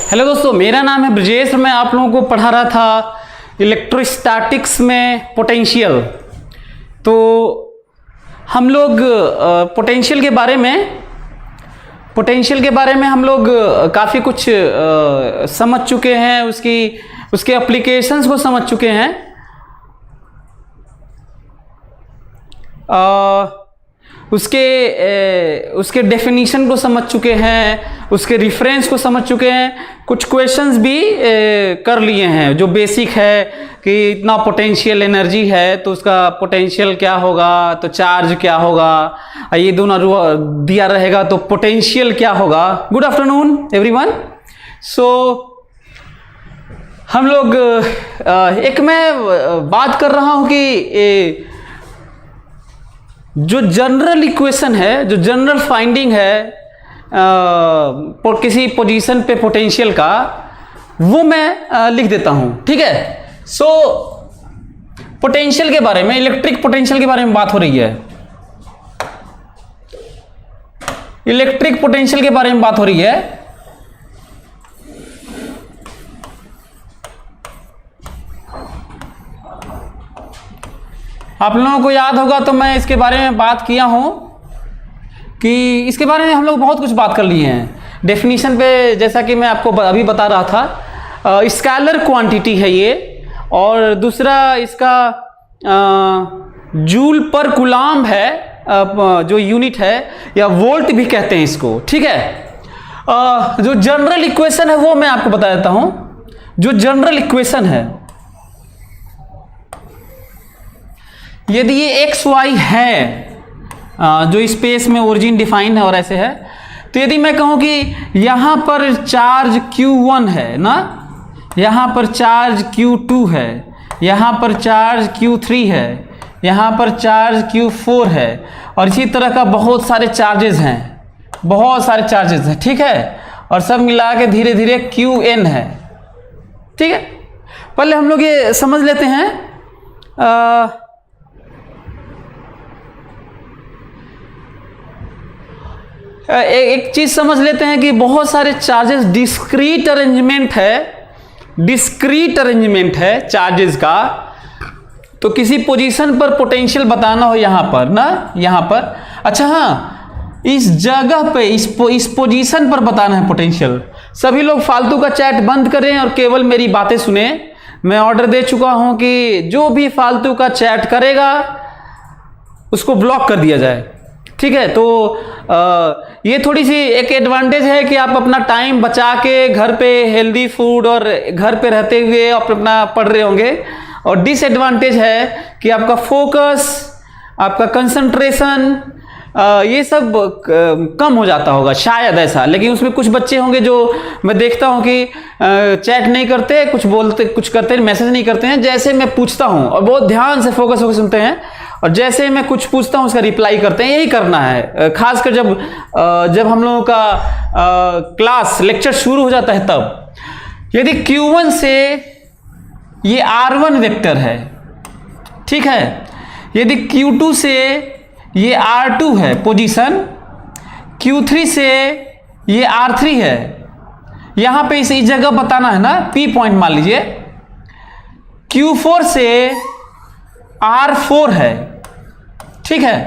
Hello दोस्तों, मेरा नाम है ब्रजेश। मैं आप लोगों को पढ़ा रहा था इलेक्ट्रोस्टैटिक्स में पोटेंशियल। तो हम लोग पोटेंशियल के बारे में हम लोग काफ़ी कुछ समझ चुके हैं, उसके एप्लीकेशंस को समझ चुके हैं। उसके डेफिनीशन को समझ चुके हैं, उसके रेफरेंस को समझ चुके हैं, कुछ क्वेश्चंस भी कर लिए हैं जो बेसिक है कि इतना पोटेंशियल एनर्जी है तो उसका पोटेंशियल क्या होगा, तो चार्ज क्या होगा, ये दोनों दिया रहेगा तो पोटेंशियल क्या होगा। Good afternoon everyone. सो हम लोग एक मैं बात कर रहा हूँ कि जो जनरल इक्वेशन है, जो जनरल फाइंडिंग है किसी पोजीशन पे पोटेंशियल का, वो मैं लिख देता हूं। ठीक है। सो पोटेंशियल के बारे में, इलेक्ट्रिक पोटेंशियल के बारे में बात हो रही है। इलेक्ट्रिक पोटेंशियल के बारे में बात हो रही है। आप लोगों को याद होगा तो मैं इसके बारे में बात किया हूं कि इसके बारे में हम लोग बहुत कुछ बात कर लिए हैं। डेफिनीशन पे जैसा कि मैं आपको अभी बता रहा था, स्केलर क्वांटिटी है ये, और दूसरा इसका जूल पर कूलाम्ब है, जो यूनिट है, या वोल्ट भी कहते हैं इसको। ठीक है। जो जनरल इक्वेशन है वो मैं आपको बता देता हूं। जो जनरल इक्वेशन है, यदि ये एक्स वाई है, जो स्पेस में ओरिजिन डिफाइन है और ऐसे है, तो यदि मैं कहूं कि यहां पर चार्ज Q1 है ना, यहां पर चार्ज Q2 है, यहां पर चार्ज Q3 है, यहां पर चार्ज Q4 है, और इसी तरह का बहुत सारे चार्जेस हैं, बहुत सारे चार्जेस हैं। ठीक है। और सब मिला के धीरे धीरे Qn है। ठीक है। पहले हम लोग ये समझ लेते हैं, एक चीज समझ लेते हैं कि बहुत सारे चार्जेस डिस्क्रीट अरेंजमेंट है चार्जेस का। तो किसी पोजीशन पर पोटेंशियल बताना हो, यहां पर ना, यहां पर, अच्छा हाँ, इस जगह पे इस पोजीशन पर बताना है पोटेंशियल। सभी लोग फालतू का चैट बंद करें और केवल मेरी बातें सुने। मैं ऑर्डर दे चुका हूं कि जो भी फालतू का चैट करेगा उसको ब्लॉक कर दिया जाए। ठीक है। तो ये थोड़ी सी एक एडवांटेज है कि आप अपना टाइम बचा के घर पे हेल्दी फूड और घर पे रहते हुए आप अपना पढ़ रहे होंगे, और डिसएडवांटेज है कि आपका फोकस, आपका कंसंट्रेशन, ये सब कम हो जाता होगा शायद ऐसा। लेकिन उसमें कुछ बच्चे होंगे जो मैं देखता हूं कि चैट नहीं करते, कुछ बोलते, कुछ करते, मैसेज नहीं करते हैं। जैसे मैं पूछता हूं और बहुत ध्यान से फोकस होकर सुनते हैं, और जैसे मैं कुछ पूछता हूं उसका रिप्लाई करते हैं। यही करना है, खासकर जब हम लोगों का क्लास लेक्चर शुरू हो जाता है तब। यदि Q1 से ये R1 वेक्टर है, ठीक है, यदि Q2 से ये R2 है पोजीशन, Q3 से ये R3 है, यहां पे इस जगह बताना है ना, P पॉइंट मान लीजिए, Q4 से R4 है। ठीक है,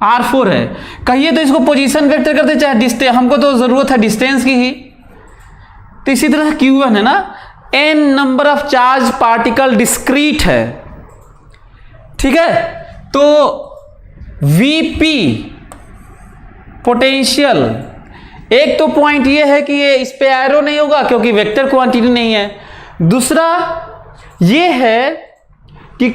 R4 है। कहिए तो इसको पोजीशन वेक्टर करते, चाहे डिस्टेंस, हमको तो जरूरत है डिस्टेंस की ही। तो इसी तरह Q1 है ना, n number of charge particle discrete है। ठीक है। तो Vp पोटेंशियल, एक तो पॉइंट ये है कि ये इस पे एरो नहीं होगा क्योंकि वेक्टर क्वांटिटी नहीं है। दूसरा ये है कि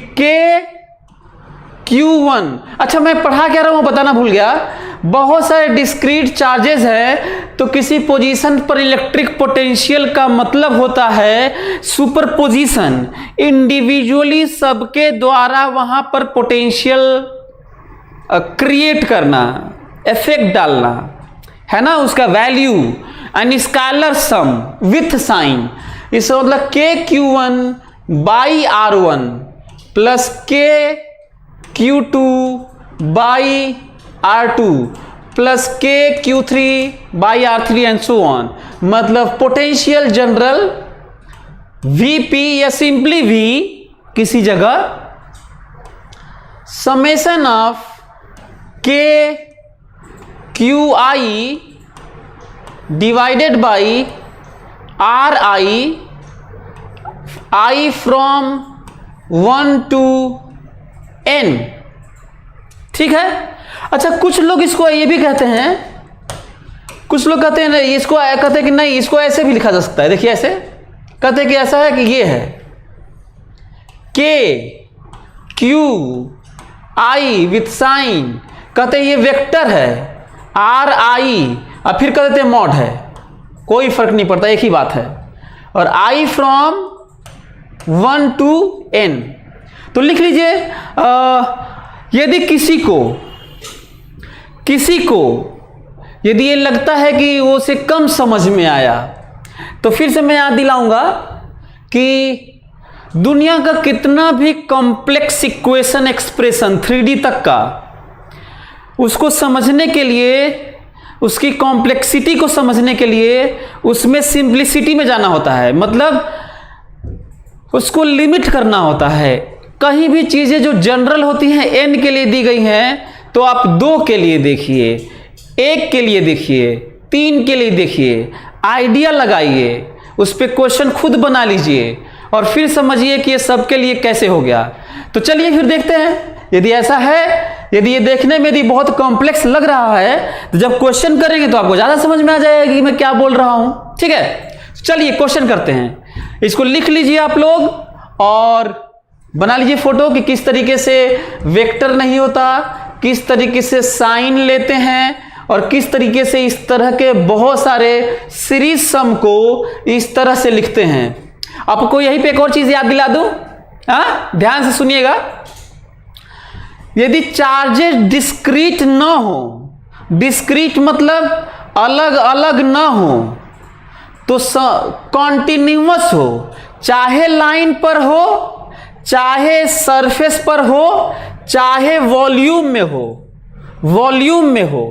Q1, अच्छा मैं पढ़ा क्या रहा हूं बताना भूल गया। बहुत सारे डिस्क्रीट चार्जेस हैं, तो किसी पोजीशन पर इलेक्ट्रिक पोटेंशियल का मतलब होता है सुपरपोजिशन, इंडिविजुअली सबके द्वारा वहां पर पोटेंशियल क्रिएट करना, इफेक्ट डालना, है ना, उसका value, and scalar sum with sign. इसका मतलब KQ1 by R1 plus KQ2 by R2 plus KQ3/R3 and so on, मतलब पोटेंशियल जनरल Vp या सिंपली V किसी जगह summation of KQi divided by RI, I from 1 to N। ठीक है। अच्छा, कुछ लोग इसको ये भी कहते हैं, कुछ लोग कहते हैं नहीं, इसको कहते हैं कि नहीं, इसको ऐसे भी लिखा जा सकता है। देखिए ऐसे कहते हैं कि ऐसा है कि ये है KQi विथ साइन, कहते हैं ये वेक्टर है RI, और फिर कहते हैं मॉड है, कोई फर्क नहीं पड़ता, एक ही बात है। और I फ्रॉम 1 to N, तो लिख लीजिए यदि किसी को यदि ये लगता है कि वो उसे कम समझ में आया, तो फिर से मैं याद दिलाऊंगा कि दुनिया का कितना भी कॉम्प्लेक्स इक्वेशन एक्सप्रेशन 3D तक का, उसको समझने के लिए, उसकी कॉम्प्लेक्सिटी को समझने के लिए उसमें सिंप्लिसिटी में जाना होता है, मतलब उसको लिमिट करना होता है। कहीं भी चीज़ें जो जनरल होती हैं n के लिए दी गई हैं, तो आप 2 के लिए देखिए, 1 के लिए देखिए, 3 के लिए देखिए, आइडिया लगाइए, उस पर क्वेश्चन खुद बना लीजिए और फिर समझिए कि ये सबके लिए कैसे हो गया। तो चलिए फिर देखते हैं, यदि ऐसा है, यदि ये देखने में यदि बहुत कॉम्प्लेक्स लग रहा है, तो जब क्वेश्चन करेंगे तो आपको ज़्यादा समझ में आ जाएगा कि मैं क्या बोल रहा हूँ। ठीक है, चलिए क्वेश्चन करते हैं। इसको लिख लीजिए आप लोग और बना लीजिए फोटो कि किस तरीके से वेक्टर नहीं होता, किस तरीके से साइन लेते हैं, और किस तरीके से इस तरह के बहुत सारे सीरीज सम को इस तरह से लिखते हैं। आपको यहीं पे एक और चीज याद दिला दूं, ध्यान से सुनिएगा। यदि चार्जेस डिस्क्रीट ना हो, डिस्क्रीट मतलब अलग अलग ना हो, तो कॉन्टिन्यूअस हो, चाहे लाइन पर हो, चाहे सरफेस पर हो, चाहे वॉल्यूम में हो, वॉल्यूम में हो,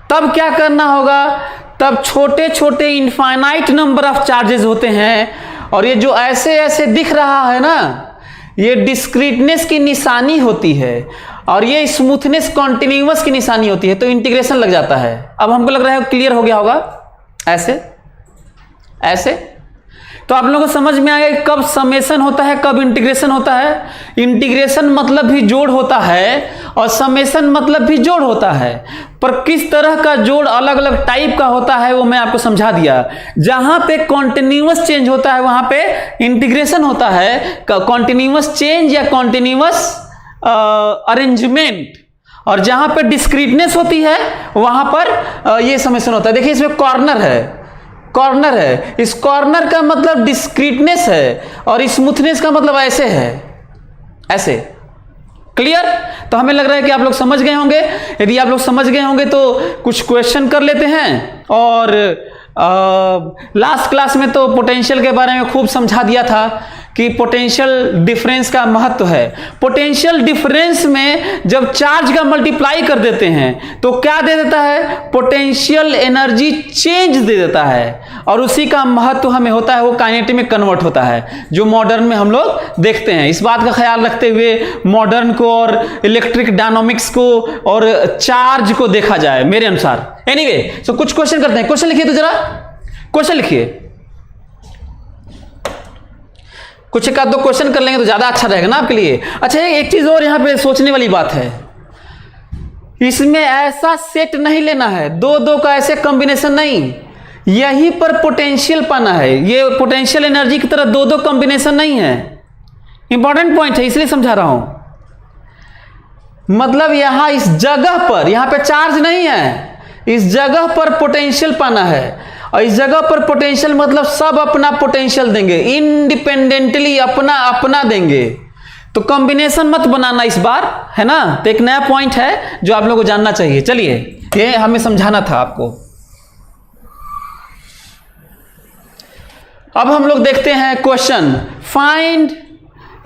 तब क्या करना होगा? तब छोटे छोटे इनफाइनाइट नंबर ऑफ चार्जेस होते हैं, और ये जो ऐसे ऐसे दिख रहा है ना, ये डिस्क्रीटनेस की निशानी होती है, और ये स्मूथनेस कॉन्टिन्यूअस की निशानी होती है, तो इंटीग्रेशन लग जाता है। अब हमको लग रहा है क्लियर हो गया होगा। ऐसे ऐसे तो आप लोगों को समझ में आ गया कि कब समेशन होता है, कब इंटीग्रेशन होता है। इंटीग्रेशन मतलब भी जोड़ होता है और समेशन मतलब भी जोड़ होता है, पर किस तरह का जोड़ अलग अलग टाइप का होता है वो मैं आपको समझा दिया। जहां पे कॉन्टिन्यूअस चेंज होता है वहां पे इंटीग्रेशन होता है, कॉन्टिन्यूअस चेंज या कॉन्टिन्यूअस अरेंजमेंट, और जहां पे डिस्क्रीटनेस होती है वहां पर ये समेशन होता है। देखिए इसमें कॉर्नर है, कॉर्नर है, इस कॉर्नर का मतलब डिस्क्रीटनेस है और स्मूथनेस का मतलब ऐसे है, ऐसे। क्लियर? तो हमें लग रहा है कि आप लोग समझ गए होंगे। यदि आप लोग समझ गए होंगे तो कुछ क्वेश्चन कर लेते हैं। और लास्ट क्लास में तो पोटेंशियल के बारे में खूब समझा दिया था कि पोटेंशियल डिफरेंस का महत्व है। पोटेंशियल डिफरेंस में जब चार्ज का मल्टीप्लाई कर देते हैं तो क्या दे देता है? पोटेंशियल एनर्जी चेंज दे देता है, और उसी का महत्व हमें होता है, वो काइनेटिक में कन्वर्ट होता है, जो मॉडर्न में हम लोग देखते हैं। इस बात का ख्याल रखते हुए मॉडर्न को और इलेक्ट्रिक डायनामिक्स को और चार्ज को देखा जाए मेरे अनुसार। एनीवे, सो कुछ क्वेश्चन करते हैं। क्वेश्चन लिखिए तो जरा, क्वेश्चन लिखिए। कुछ एक आध दो क्वेश्चन कर लेंगे तो ज्यादा अच्छा रहेगा ना आपके लिए। अच्छा, एक चीज और यहां पे सोचने वाली बात है, इसमें ऐसा सेट नहीं लेना है, दो दो का ऐसे कॉम्बिनेशन नहीं, यहीं पर पोटेंशियल पाना है। ये पोटेंशियल एनर्जी की तरह दो दो कॉम्बिनेशन नहीं है। इंपॉर्टेंट पॉइंट है, इसलिए समझा रहा हूं। मतलब यहां इस जगह पर, यहां पे चार्ज नहीं है, इस जगह पर पोटेंशियल पाना है, और इस जगह पर पोटेंशियल मतलब सब अपना पोटेंशियल देंगे, इंडिपेंडेंटली अपना अपना देंगे। तो कॉम्बिनेशन मत बनाना इस बार, है ना। तो एक नया पॉइंट है जो आप लोगों को जानना चाहिए। चलिए, ये हमें समझाना था आपको। अब हम लोग देखते हैं question, find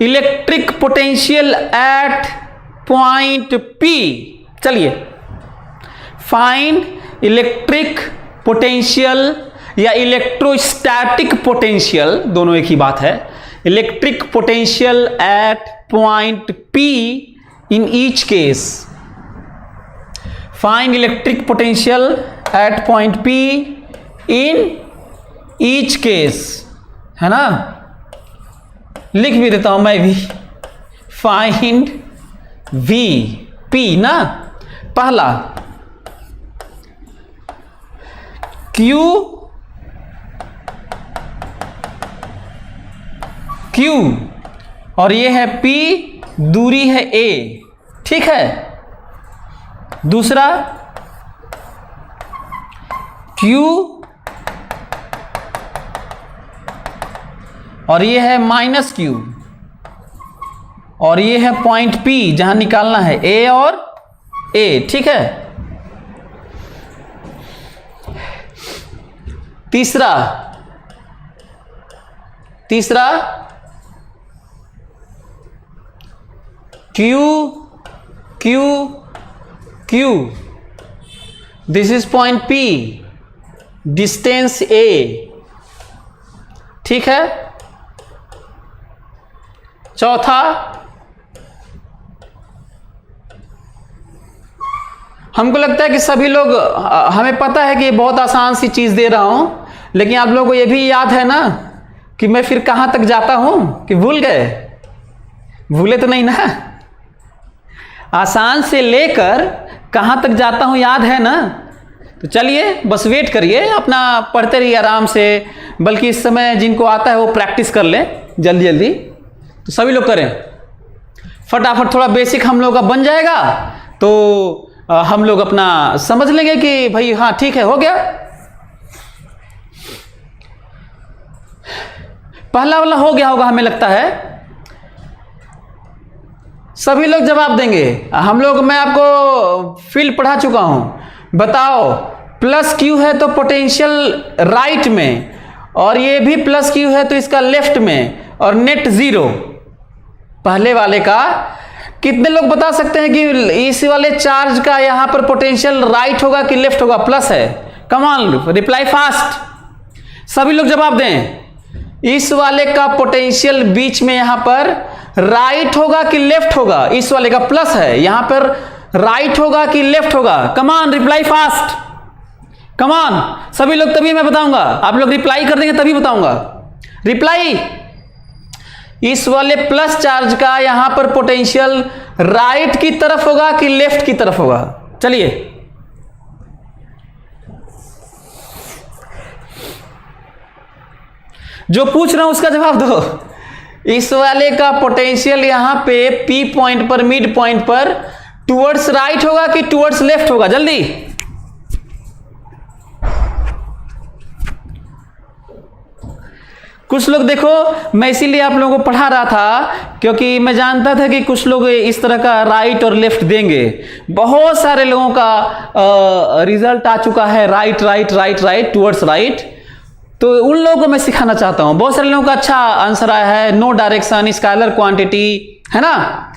electric potential at point P। चलिए फाइंड इलेक्ट्रिक पोटेंशियल या इलेक्ट्रोस्टैटिक पोटेंशियल, दोनों एक ही बात है, electric potential at point P in each case. Find electric potential at point P in each case, है ना। लिख भी देता हूं मैं भी, फाइंड V P ना, पहला Q और ये है P, दूरी है A, ठीक है। दूसरा Q और ये है -Q और ये है पॉइंट P जहां निकालना है A और A, ठीक है। तीसरा Q, this is point P, distance A, ठीक है। चौथा हमको लगता है कि सभी लोग, हमें पता है कि बहुत आसान सी चीज दे रहा हूं, लेकिन आप लोगों को यह भी याद है ना कि मैं फिर कहां तक जाता हूं, कि भूल गए? भूले तो नहीं ना? आसान से लेकर कहां तक जाता हूं याद है ना? तो चलिए बस वेट करिए, अपना पढ़ते रहिए आराम से, बल्कि इस समय जिनको आता है वो प्रैक्टिस कर लें जल्दी जल्दी। तो सभी लोग करें फटाफट, थोड़ा बेसिक हम लोग का बन जाएगा तो हम लोग अपना समझ लेंगे कि भाई हाँ ठीक है, हो गया। पहला वाला हो गया होगा हमें लगता है, सभी लोग जवाब देंगे। हम लोग, मैं आपको फील्ड पढ़ा चुका हूं। बताओ, +Q है तो पोटेंशियल राइट में, और ये भी +Q है तो इसका लेफ्ट में, और नेट 0। पहले वाले का कितने लोग बता सकते हैं कि इस वाले चार्ज का यहां पर पोटेंशियल राइट होगा कि लेफ्ट होगा? प्लस है। कम ऑन, रिप्लाई फास्ट, सभी लोग जवाब दें। इस वाले का पोटेंशियल बीच में यहां पर राइट होगा कि लेफ्ट होगा? इस वाले का प्लस है, यहां पर राइट होगा कि लेफ्ट होगा? Come on, reply fast, come on सभी लोग, तभी मैं बताऊंगा। आप लोग रिप्लाई कर देंगे तभी बताऊंगा। रिप्लाई, इस वाले प्लस चार्ज का यहां पर पोटेंशियल राइट की तरफ होगा कि लेफ्ट की तरफ होगा? चलिए, जो पूछ रहा हूं उसका जवाब दो। इस वाले का पोटेंशियल यहां पे P पॉइंट पर, मिड पॉइंट पर, टुवर्ड्स राइट होगा कि टुवर्ड्स लेफ्ट होगा? जल्दी, कुछ लोग देखो, मैं इसीलिए आप लोगों को पढ़ा रहा था क्योंकि मैं जानता था कि कुछ लोग इस तरह का राइट और लेफ्ट देंगे। बहुत सारे लोगों का रिजल्ट आ चुका है right right right right, towards right. तो उन लोगों को मैं सिखाना चाहता हूं। बहुत सारे लोगों का अच्छा आंसर आया है, नो डायरेक्शन, स्केलर क्वांटिटी, है ना।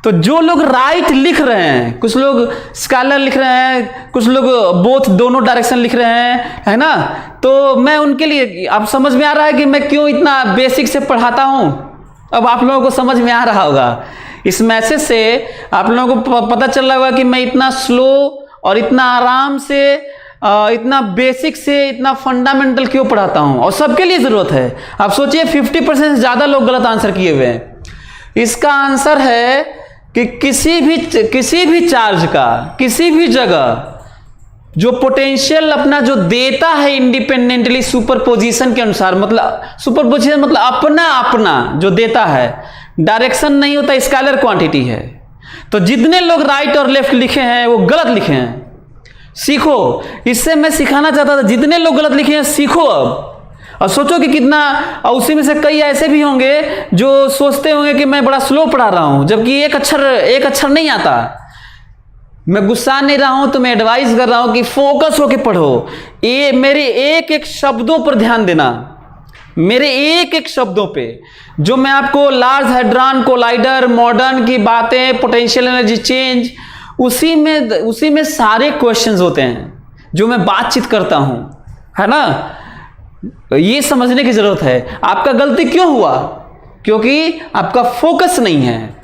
तो जो लोग राइट लिख रहे हैं, कुछ लोग स्केलर लिख रहे हैं, कुछ लोग बोथ, दोनों डायरेक्शन लिख रहे हैं, है ना। तो मैं उनके लिए, अब समझ में आ रहा है कि मैं क्यों इतना बेसिक से पढ़ाता हूं। अब आप लोगों को समझ में आ रहा होगा, इस मैसेज से आप लोगों को पता चल रहा होगा कि मैं इतना स्लो और इतना आराम से, इतना बेसिक से, इतना फंडामेंटल क्यों पढ़ाता हूं, और सबके लिए जरूरत है। आप सोचिए 50% से ज्यादा लोग गलत आंसर किए हुए हैं। इसका आंसर है कि किसी भी चार्ज का किसी भी जगह जो पोटेंशियल अपना जो देता है इंडिपेंडेंटली सुपरपोजिशन के अनुसार, मतलब सुपरपोजिशन मतलब अपना जो देता है, डायरेक्शन नहीं होता, स्केलर क्वांटिटी है। तो जितने लोग राइट और लेफ्ट लिखे हैं वो गलत लिखे हैं। सीखो, इससे मैं सिखाना चाहता था, जितने लोग गलत लिखे हैं सीखो अब, और सोचो कि कितना, और उसी में से कई ऐसे भी होंगे जो सोचते होंगे कि मैं बड़ा स्लो पढ़ा रहा हूं, जबकि एक अक्षर नहीं आता। मैं गुस्सा नहीं रहा हूं, तो मैं एडवाइस कर रहा हूं कि फोकस होके पढ़ो। ये मेरे एक एक शब्दों पर ध्यान देना, मेरे एक एक शब्दों पे, जो मैं आपको लार्ज हैड्रॉन कोलाइडर, मॉडर्न की बातें, पोटेंशियल एनर्जी चेंज, उसी में सारे क्वेश्चंस होते हैं जो मैं बातचीत करता हूं, है ना। ये समझने की जरूरत है आपका गलती क्यों हुआ, क्योंकि आपका फोकस नहीं है।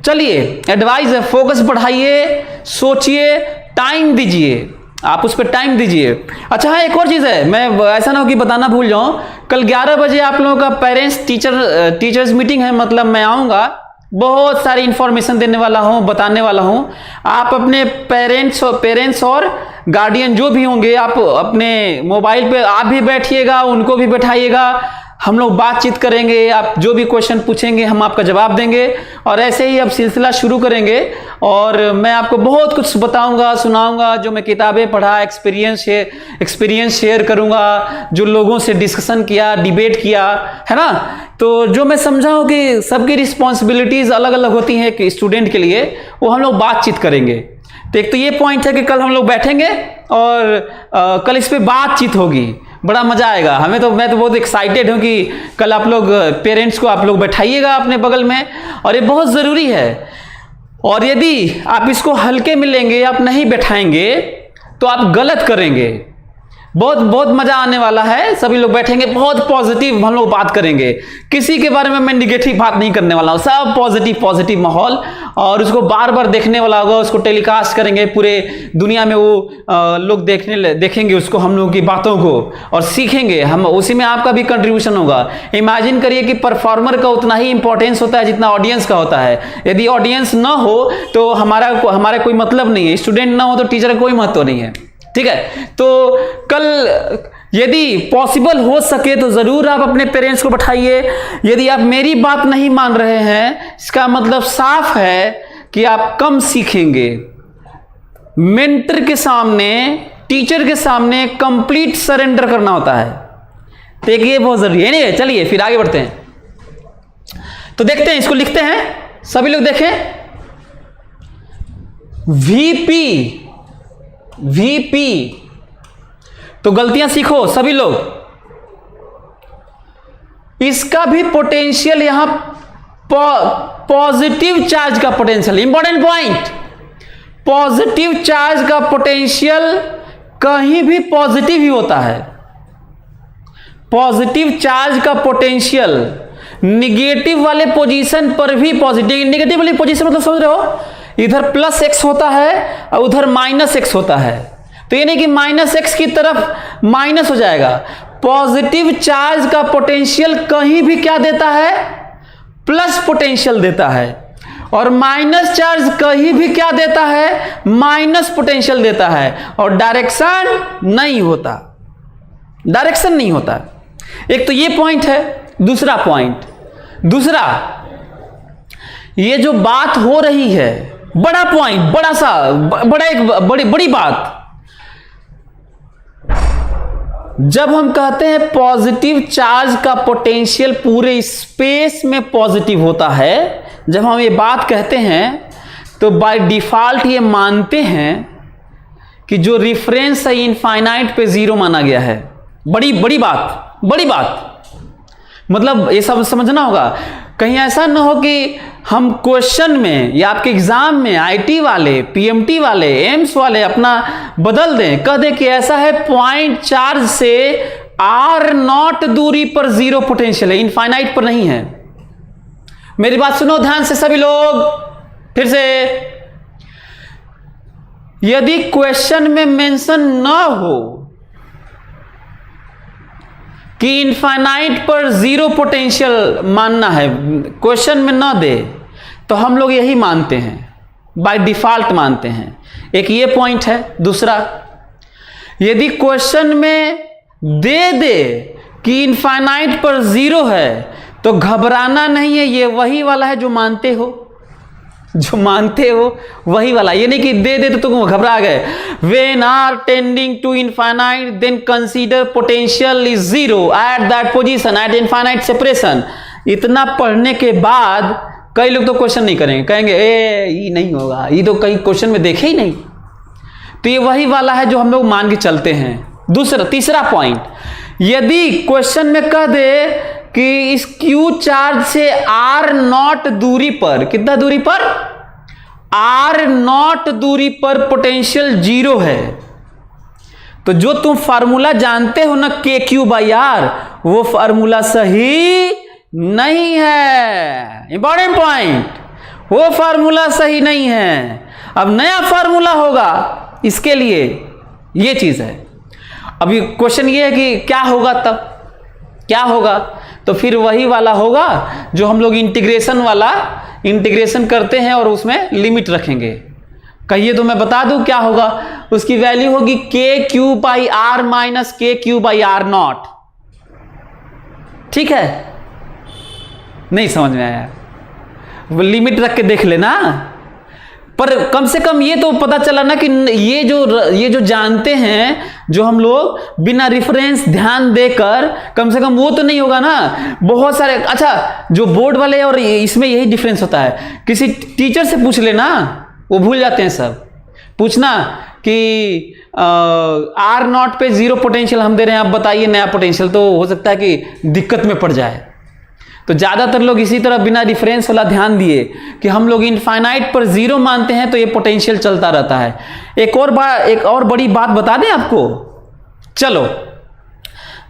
चलिए एडवाइस है, फोकस बढ़ाइए, सोचिए, टाइम दीजिए, आप उस पर टाइम दीजिए। अच्छा हाँ, एक और चीज़ है, मैं ऐसा ना हो कि बताना भूल जाऊं, कल 11 बजे आप लोगों का पेरेंट्स टीचर्स मीटिंग है, मतलब मैं आऊँगा, बहुत सारी इंफॉर्मेशन देने वाला हूँ, बताने वाला हूँ। आप अपने पेरेंट्स और गार्डियन जो भी होंगे, आप अपने मोबाइल पे आप भी बैठिएगा, उनको भी बैठाइएगा, हम लोग बातचीत करेंगे, आप जो भी क्वेश्चन पूछेंगे हम आपका जवाब देंगे, और ऐसे ही अब सिलसिला शुरू करेंगे। और मैं आपको बहुत कुछ बताऊंगा, सुनाऊंगा, जो मैं किताबें पढ़ा, एक्सपीरियंस शेयर करूंगा, जो लोगों से डिस्कशन किया, डिबेट किया, है ना। तो जो मैं समझा हूं कि सबकी रिस्पॉन्सिबिलिटीज अलग अलग होती हैं कि स्टूडेंट के लिए, वो हम लोग बातचीत करेंगे। तो एक तो ये पॉइंट है कि कल हम लोग बैठेंगे और कल इस पर बातचीत होगी, बड़ा मजा आएगा। मैं तो बहुत एक्साइटेड हूं कि कल आप लोग पेरेंट्स को आप लोग बैठाइएगा अपने बगल में, और ये बहुत ज़रूरी है। और यदि आप इसको हल्के में लेंगे, आप नहीं बैठाएंगे, तो आप गलत करेंगे। बहुत मजा आने वाला है, सभी लोग बैठेंगे, बहुत पॉजिटिव हम लोग बात करेंगे, किसी के बारे में मैं निगेटिव बात नहीं करने वाला हूँ, सब पॉजिटिव माहौल, और उसको बार बार देखने वाला होगा, उसको टेलीकास्ट करेंगे पूरे दुनिया में, वो लोग देखेंगे उसको, हम लोगों की बातों को, और सीखेंगे हम, उसी में आपका भी कंट्रीब्यूशन होगा। इमेजिन करिए कि परफॉर्मर का उतना ही इंपॉर्टेंस होता है जितना ऑडियंस का होता है। यदि ऑडियंस ना हो तो हमारा कोई मतलब नहीं है, स्टूडेंट ना हो तो टीचर का कोई महत्व नहीं है, ठीक है। तो कल यदि पॉसिबल हो सके तो जरूर आप अपने पेरेंट्स को बैठाइए। यदि आप मेरी बात नहीं मान रहे हैं, इसका मतलब साफ है कि आप कम सीखेंगे। मेंटर के सामने, टीचर के सामने कंप्लीट सरेंडर करना होता है, तो एक ये बहुत जरूरी है। नहीं, चलिए फिर आगे बढ़ते हैं। तो देखते हैं, इसको लिखते हैं, सभी लोग देखें। वीपी, तो गलतियां सीखो सभी लोग। इसका भी पोटेंशियल यहां पॉजिटिव चार्ज का potential, important point, positive charge का पोटेंशियल कहीं भी पॉजिटिव ही होता है। पॉजिटिव चार्ज का पोटेंशियल निगेटिव वाले पोजीशन पर भी पॉजिटिव, निगेटिव वाली पोजीशन मतलब समझ रहे हो, इधर प्लस एक्स होता है और उधर माइनस एक्स होता है, तो ये नहीं कि माइनस एक्स की तरफ माइनस हो जाएगा। पॉजिटिव चार्ज का पोटेंशियल कहीं भी क्या देता है, प्लस पोटेंशियल देता है, और माइनस चार्ज कहीं भी क्या देता है, माइनस पोटेंशियल देता है, और डायरेक्शन नहीं होता, डायरेक्शन नहीं होता। एक तो ये पॉइंट है। दूसरा पॉइंट, ये जो बात हो रही है, बड़ा पॉइंट, बड़ी बात, जब हम कहते हैं पॉजिटिव चार्ज का पोटेंशियल पूरे स्पेस में पॉजिटिव होता है, जब हम ये बात कहते हैं तो बाय डिफॉल्ट ये मानते हैं कि जो रिफरेंस है इनफाइनाइट पे जीरो माना गया है। बड़ी बात, मतलब ये सब समझना होगा। कहीं ऐसा ना हो कि हम क्वेश्चन में या आपके एग्जाम में आईटी वाले, पीएमटी वाले, एम्स वाले अपना बदल दें, कह दें कि ऐसा है पॉइंट चार्ज से आर नॉट दूरी पर जीरो पोटेंशियल है, इनफाइनाइट पर नहीं है। मेरी बात सुनो ध्यान से सभी लोग, फिर से, यदि क्वेश्चन में मेंशन ना हो कि इनफाइनाइट पर जीरो पोटेंशियल मानना है, क्वेश्चन में ना दे, तो हम लोग यही मानते हैं, बाय डिफॉल्ट मानते हैं। एक ये पॉइंट है। दूसरा, यदि क्वेश्चन में दे कि इनफाइनाइट पर जीरो है, तो घबराना नहीं है, ये वही वाला है जो मानते हो वही वाला। ये नहीं कि दे तो तुम घबरा गए। When r tending to infinite, then consider potential is zero at that position at infinite separation। इतना पढ़ने के बाद कई लोग तो क्वेश्चन नहीं करेंगे, कहेंगे ये नहीं होगा, ये तो कहीं क्वेश्चन में देखे ही नहीं। तो ये वही वाला है जो हम लोग मान के चलते हैं। तीसरा पॉइंट, यदि क्वेश्चन में कह दे कि इस क्यू चार्ज से आर नॉट दूरी पर, कितना दूरी पर, R0 दूरी पर पोटेंशियल 0 है। तो जो तुम फार्मूला जानते हो ना KQ/R, वो फार्मूला सही नहीं है। इंपॉर्टेंट पॉइंट, वो फार्मूला सही नहीं है। अब नया फार्मूला होगा इसके लिए, ये चीज है। अभी क्वेश्चन ये है कि क्या होगा, तब क्या होगा? तो फिर वही वाला होगा जो हम लोग इंटीग्रेशन करते हैं और उसमें लिमिट रखेंगे। कहिए तो मैं बता दूं क्या होगा। उसकी वैल्यू होगी KQ/R माइनस KQ/R0। ठीक है, नहीं समझ में आया? लिमिट रख के देख लेना। पर कम से कम ये तो पता चला ना कि ये जो जानते हैं, जो हम लोग बिना रेफरेंस ध्यान देकर, कम से कम वो तो नहीं होगा ना। बहुत सारे, अच्छा जो बोर्ड वाले और इसमें यही डिफरेंस होता है। किसी टीचर से पूछ लेना, वो भूल जाते हैं सब। पूछना कि R0 पे 0 पोटेंशियल हम दे रहे हैं, आप बताइए नया पोटेंशियल, तो हो सकता है कि दिक्कत में पड़ जाए। तो ज़्यादातर लोग इसी तरह बिना रिफरेंस वाला ध्यान दिए कि हम लोग इनफाइनाइट पर 0 मानते हैं तो ये पोटेंशियल चलता रहता है। एक और बड़ी बात बता दें आपको। चलो,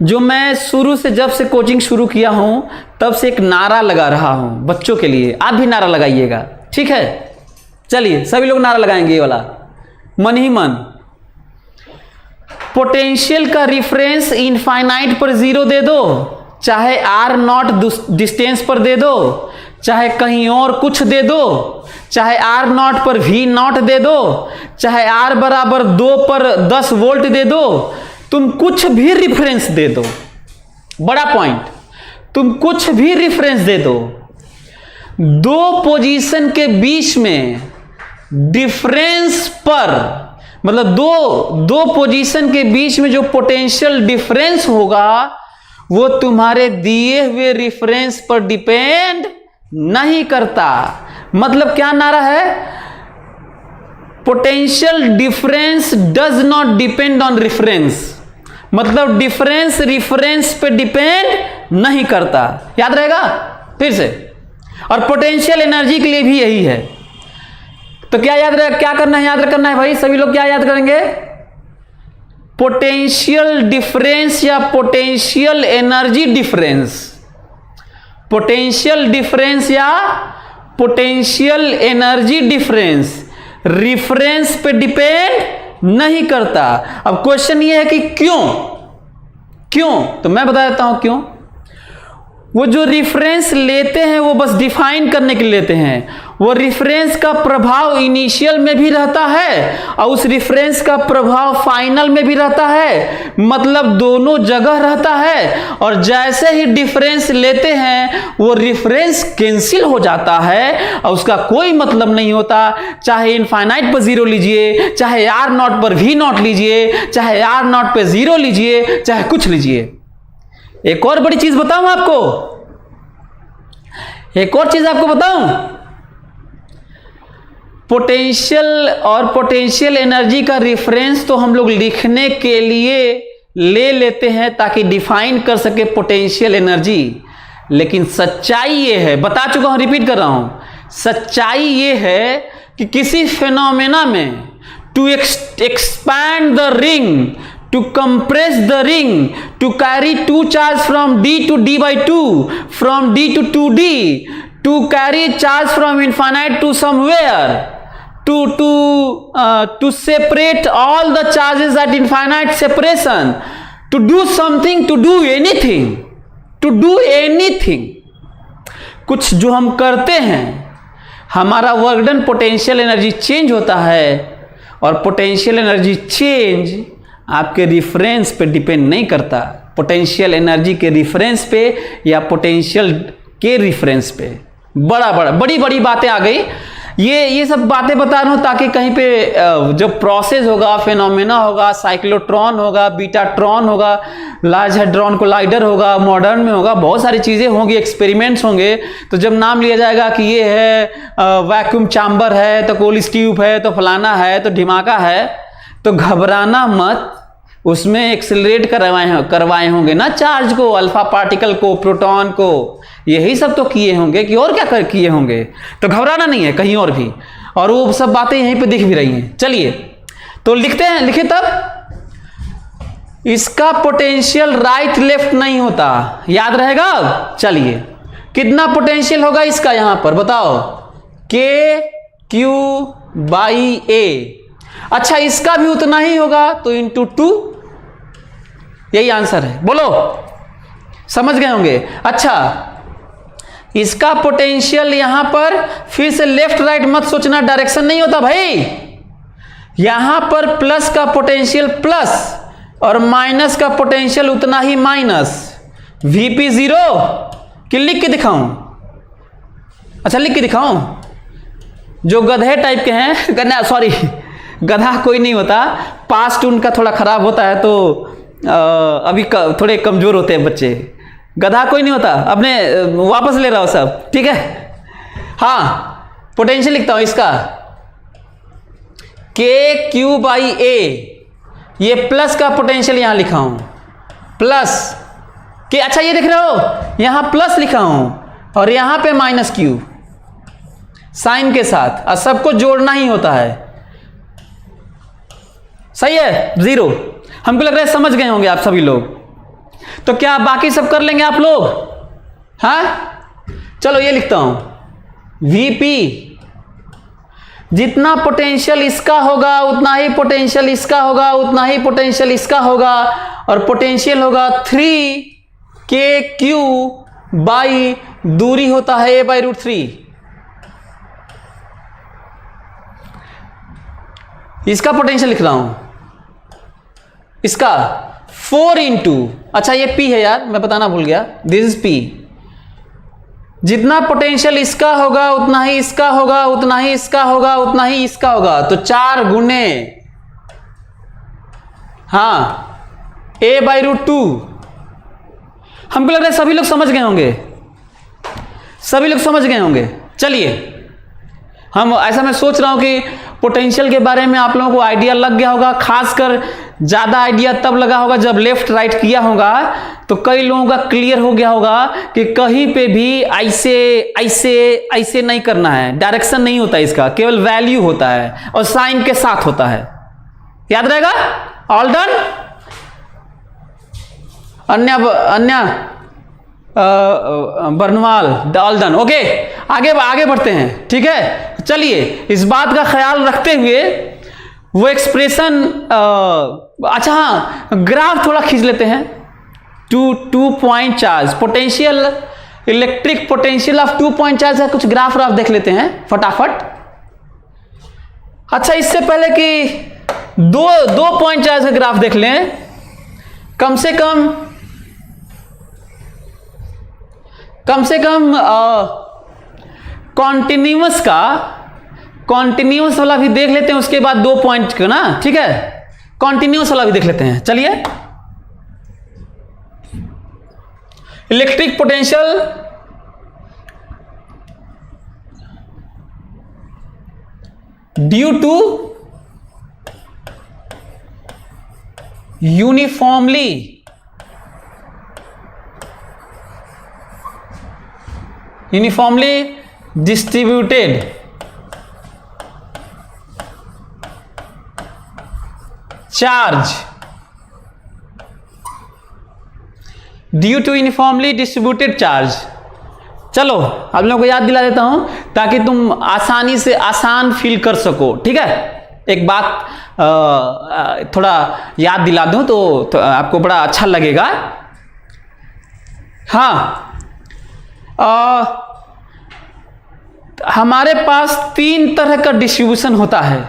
जो मैं शुरू से, जब से कोचिंग शुरू किया हूं तब से एक नारा लगा रहा हूं बच्चों के लिए। आप भी नारा लगाइएगा, ठीक है? चलिए सभी लोग नारा लगाएंगे ये वाला, मन ही मन। पोटेंशियल का रिफरेंस इनफाइनाइट पर 0 दे दो, चाहे R0 डिस्टेंस पर दे दो, चाहे कहीं और कुछ दे दो, चाहे R0 पर V0 दे दो, चाहे R बराबर 2 पर 10 वोल्ट दे दो, तुम कुछ भी रिफरेंस दे दो। बड़ा पॉइंट, तुम कुछ भी रिफरेंस दे दो, दो पोजीशन के बीच में डिफरेंस पर, मतलब दो पोजीशन के बीच में जो पोटेंशियल डिफरेंस होगा वो तुम्हारे दिए हुए रेफरेंस पर डिपेंड नहीं करता। मतलब क्या नारा है? Potential difference does not depend on reference. मतलब डिफरेंस रेफरेंस पे डिपेंड नहीं करता। याद रहेगा फिर से? और पोटेंशियल एनर्जी के लिए भी यही है। तो क्या याद रहे, क्या करना है? याद करना है भाई, सभी लोग क्या याद करेंगे? पोटेंशियल डिफरेंस या potential energy difference. Potential difference या पोटेंशियल एनर्जी डिफरेंस रिफरेंस पे डिपेंड नहीं करता। अब क्वेश्चन ये है कि क्यों? तो मैं बता देता हूं क्यों। वो जो रिफरेंस लेते हैं वो बस डिफाइन करने के लिए लेते हैं। वो रिफरेंस का प्रभाव इनिशियल में भी रहता है और उस रिफरेंस का प्रभाव फाइनल में भी रहता है। मतलब दोनों जगह रहता है। और जैसे ही डिफरेंस लेते हैं वो रिफरेंस कैंसिल हो जाता है और उसका कोई मतलब नहीं होता। चाहे इनफाइनाइट पर 0 लीजिए, चाहे R0 पर V0 लीजिए, चाहे R0 पे 0 लीजिए, चाहे कुछ लीजिए। एक और बड़ी चीज बताऊं आपको, एक और चीज आपको बताऊं। पोटेंशियल और पोटेंशियल एनर्जी का रेफरेंस तो हम लोग लिखने के लिए ले लेते हैं ताकि डिफाइन कर सके पोटेंशियल एनर्जी। लेकिन सच्चाई ये है, बता चुका हूं, रिपीट कर रहा हूं, सच्चाई ये है कि किसी फिनोमेना में to expand the ring, to compress the ring, to carry two charge from D to D/2, from D to 2D, to carry charge from infinite to somewhere, to separate all the charges at infinite separation, to do something, to do anything, कुछ जो हम करते हैं, हमारा work done potential energy change होता है। और potential energy change आपके रिफरेंस पे डिपेंड नहीं करता, पोटेंशियल एनर्जी के रिफरेंस पे या पोटेंशियल के रिफरेंस पे। बड़ी बड़ी बातें आ गई। ये सब बातें बता रहा हूं ताकि कहीं पे जब प्रोसेस होगा, फेनोमेना होगा, साइक्लोट्रॉन होगा, बीटाट्रॉन होगा, लार्ज हेड्रॉन कोलाइडर होगा, मॉडर्न में होगा, बहुत सारी चीजें होंगी, एक्सपेरिमेंट्स होंगे। तो जब नाम लिया जाएगा कि ये है वैक्यूम चैम्बर है, तो कोलिस ट्यूब है, तो फलाना है, तो ढिमाका है, तो घबराना मत। उसमें एक्सेलरेट करवाए होंगे ना चार्ज को, अल्फा पार्टिकल को, प्रोटॉन को, यही सब तो किए होंगे कि और क्या किए होंगे। तो घबराना नहीं है कहीं और भी। और वो सब बातें यहीं पे दिख भी रही हैं। चलिए तो लिखते हैं, लिखे तब इसका पोटेंशियल राइट लेफ्ट नहीं होता, याद रहेगा। चलिए कितना पोटेंशियल होगा इसका यहां पर बताओ, के क्यू बाई ए। अच्छा इसका भी उतना ही होगा तो इंटू 2, यही आंसर है। बोलो समझ गए होंगे। अच्छा इसका पोटेंशियल यहां पर फिर से लेफ्ट राइट मत सोचना, डायरेक्शन नहीं होता भाई। यहां पर प्लस का पोटेंशियल प्लस और माइनस का पोटेंशियल उतना ही माइनस। Vp 0 कि लिख के दिखाऊं? अच्छा लिख के दिखाऊं? जो गधे टाइप के हैं, गधा सॉरी गधा कोई नहीं होता, पास्ट उनका थोड़ा खराब होता है तो अभी थोड़े कमजोर होते हैं बच्चे। गधा कोई नहीं होता, अपने वापस ले रहा हो सब, ठीक है। हाँ पोटेंशियल लिखता हूं इसका, के क्यू बाई ए। ये प्लस का पोटेंशियल यहां लिखा हूं, प्लस के। अच्छा ये देख रहे हो यहां प्लस लिखा हूं और यहां पे माइनस क्यू साइन के साथ, और सबको जोड़ना ही होता है। सही है 0। हमको लग रहा है समझ गए होंगे आप सभी लोग। तो क्या बाकी सब कर लेंगे आप लोग? हाँ चलो ये लिखता हूं, Vp जितना पोटेंशियल इसका होगा उतना ही पोटेंशियल इसका होगा, उतना ही पोटेंशियल इसका होगा, और पोटेंशियल होगा 3kq बाई दूरी होता है a बाई √3। इसका पोटेंशियल लिख रहा हूं, इसका 4 इंटू, अच्छा ये p है यार, मैं बताना भूल गया, दिस इज p। जितना पोटेंशियल इसका होगा उतना ही इसका होगा, उतना ही इसका होगा, उतना ही इसका होगा, तो 4 गुने हाँ a बाई √2। हमको लग रहा है सभी लोग समझ गए होंगे, सभी लोग समझ गए होंगे। चलिए हम ऐसा मैं सोच रहा हूं कि पोटेंशियल के बारे में आप लोगों को आइडिया लग गया होगा। खासकर ज़्यादा आइडिया तब लगा होगा जब लेफ्ट राइट किया होगा, तो कई लोगों का क्लियर हो गया होगा कि कहीं पे भी ऐसे ऐसे ऐसे नहीं करना है, डायरेक्शन नहीं होता इसका, केवल वैल्यू होता है और साइन के साथ होता है। याद रहेगा? All done? अन्य बर्नवाल ऑल डन। ओके आगे बढ़ते हैं, ठीक है। चलिए इस बात का ख्याल रखते हुए वो एक्सप्रेशन, अच्छा हाँ ग्राफ थोड़ा खींच लेते हैं। 2 point charge potential, electric potential of 2 point charge है, कुछ ग्राफ देख लेते हैं फटाफट। अच्छा इससे पहले कि दो पॉइंट चार्ज का ग्राफ देख लें, कम से कम कॉन्टिन्यूस वाला भी देख लेते हैं, उसके बाद 2 पॉइंट का ना, ठीक है। कॉन्टिन्यूस वाला भी देख लेते हैं। चलिए electric potential due to uniformly distributed charge, due to uniformly distributed charge. चलो आप लोगों को याद दिला देता हूं ताकि तुम आसानी से आसान फील कर सको, ठीक है। एक बात थोड़ा याद दिला दूं तो आपको बड़ा अच्छा लगेगा। हाँ हमारे पास 3 तरह का डिस्ट्रीब्यूशन होता है।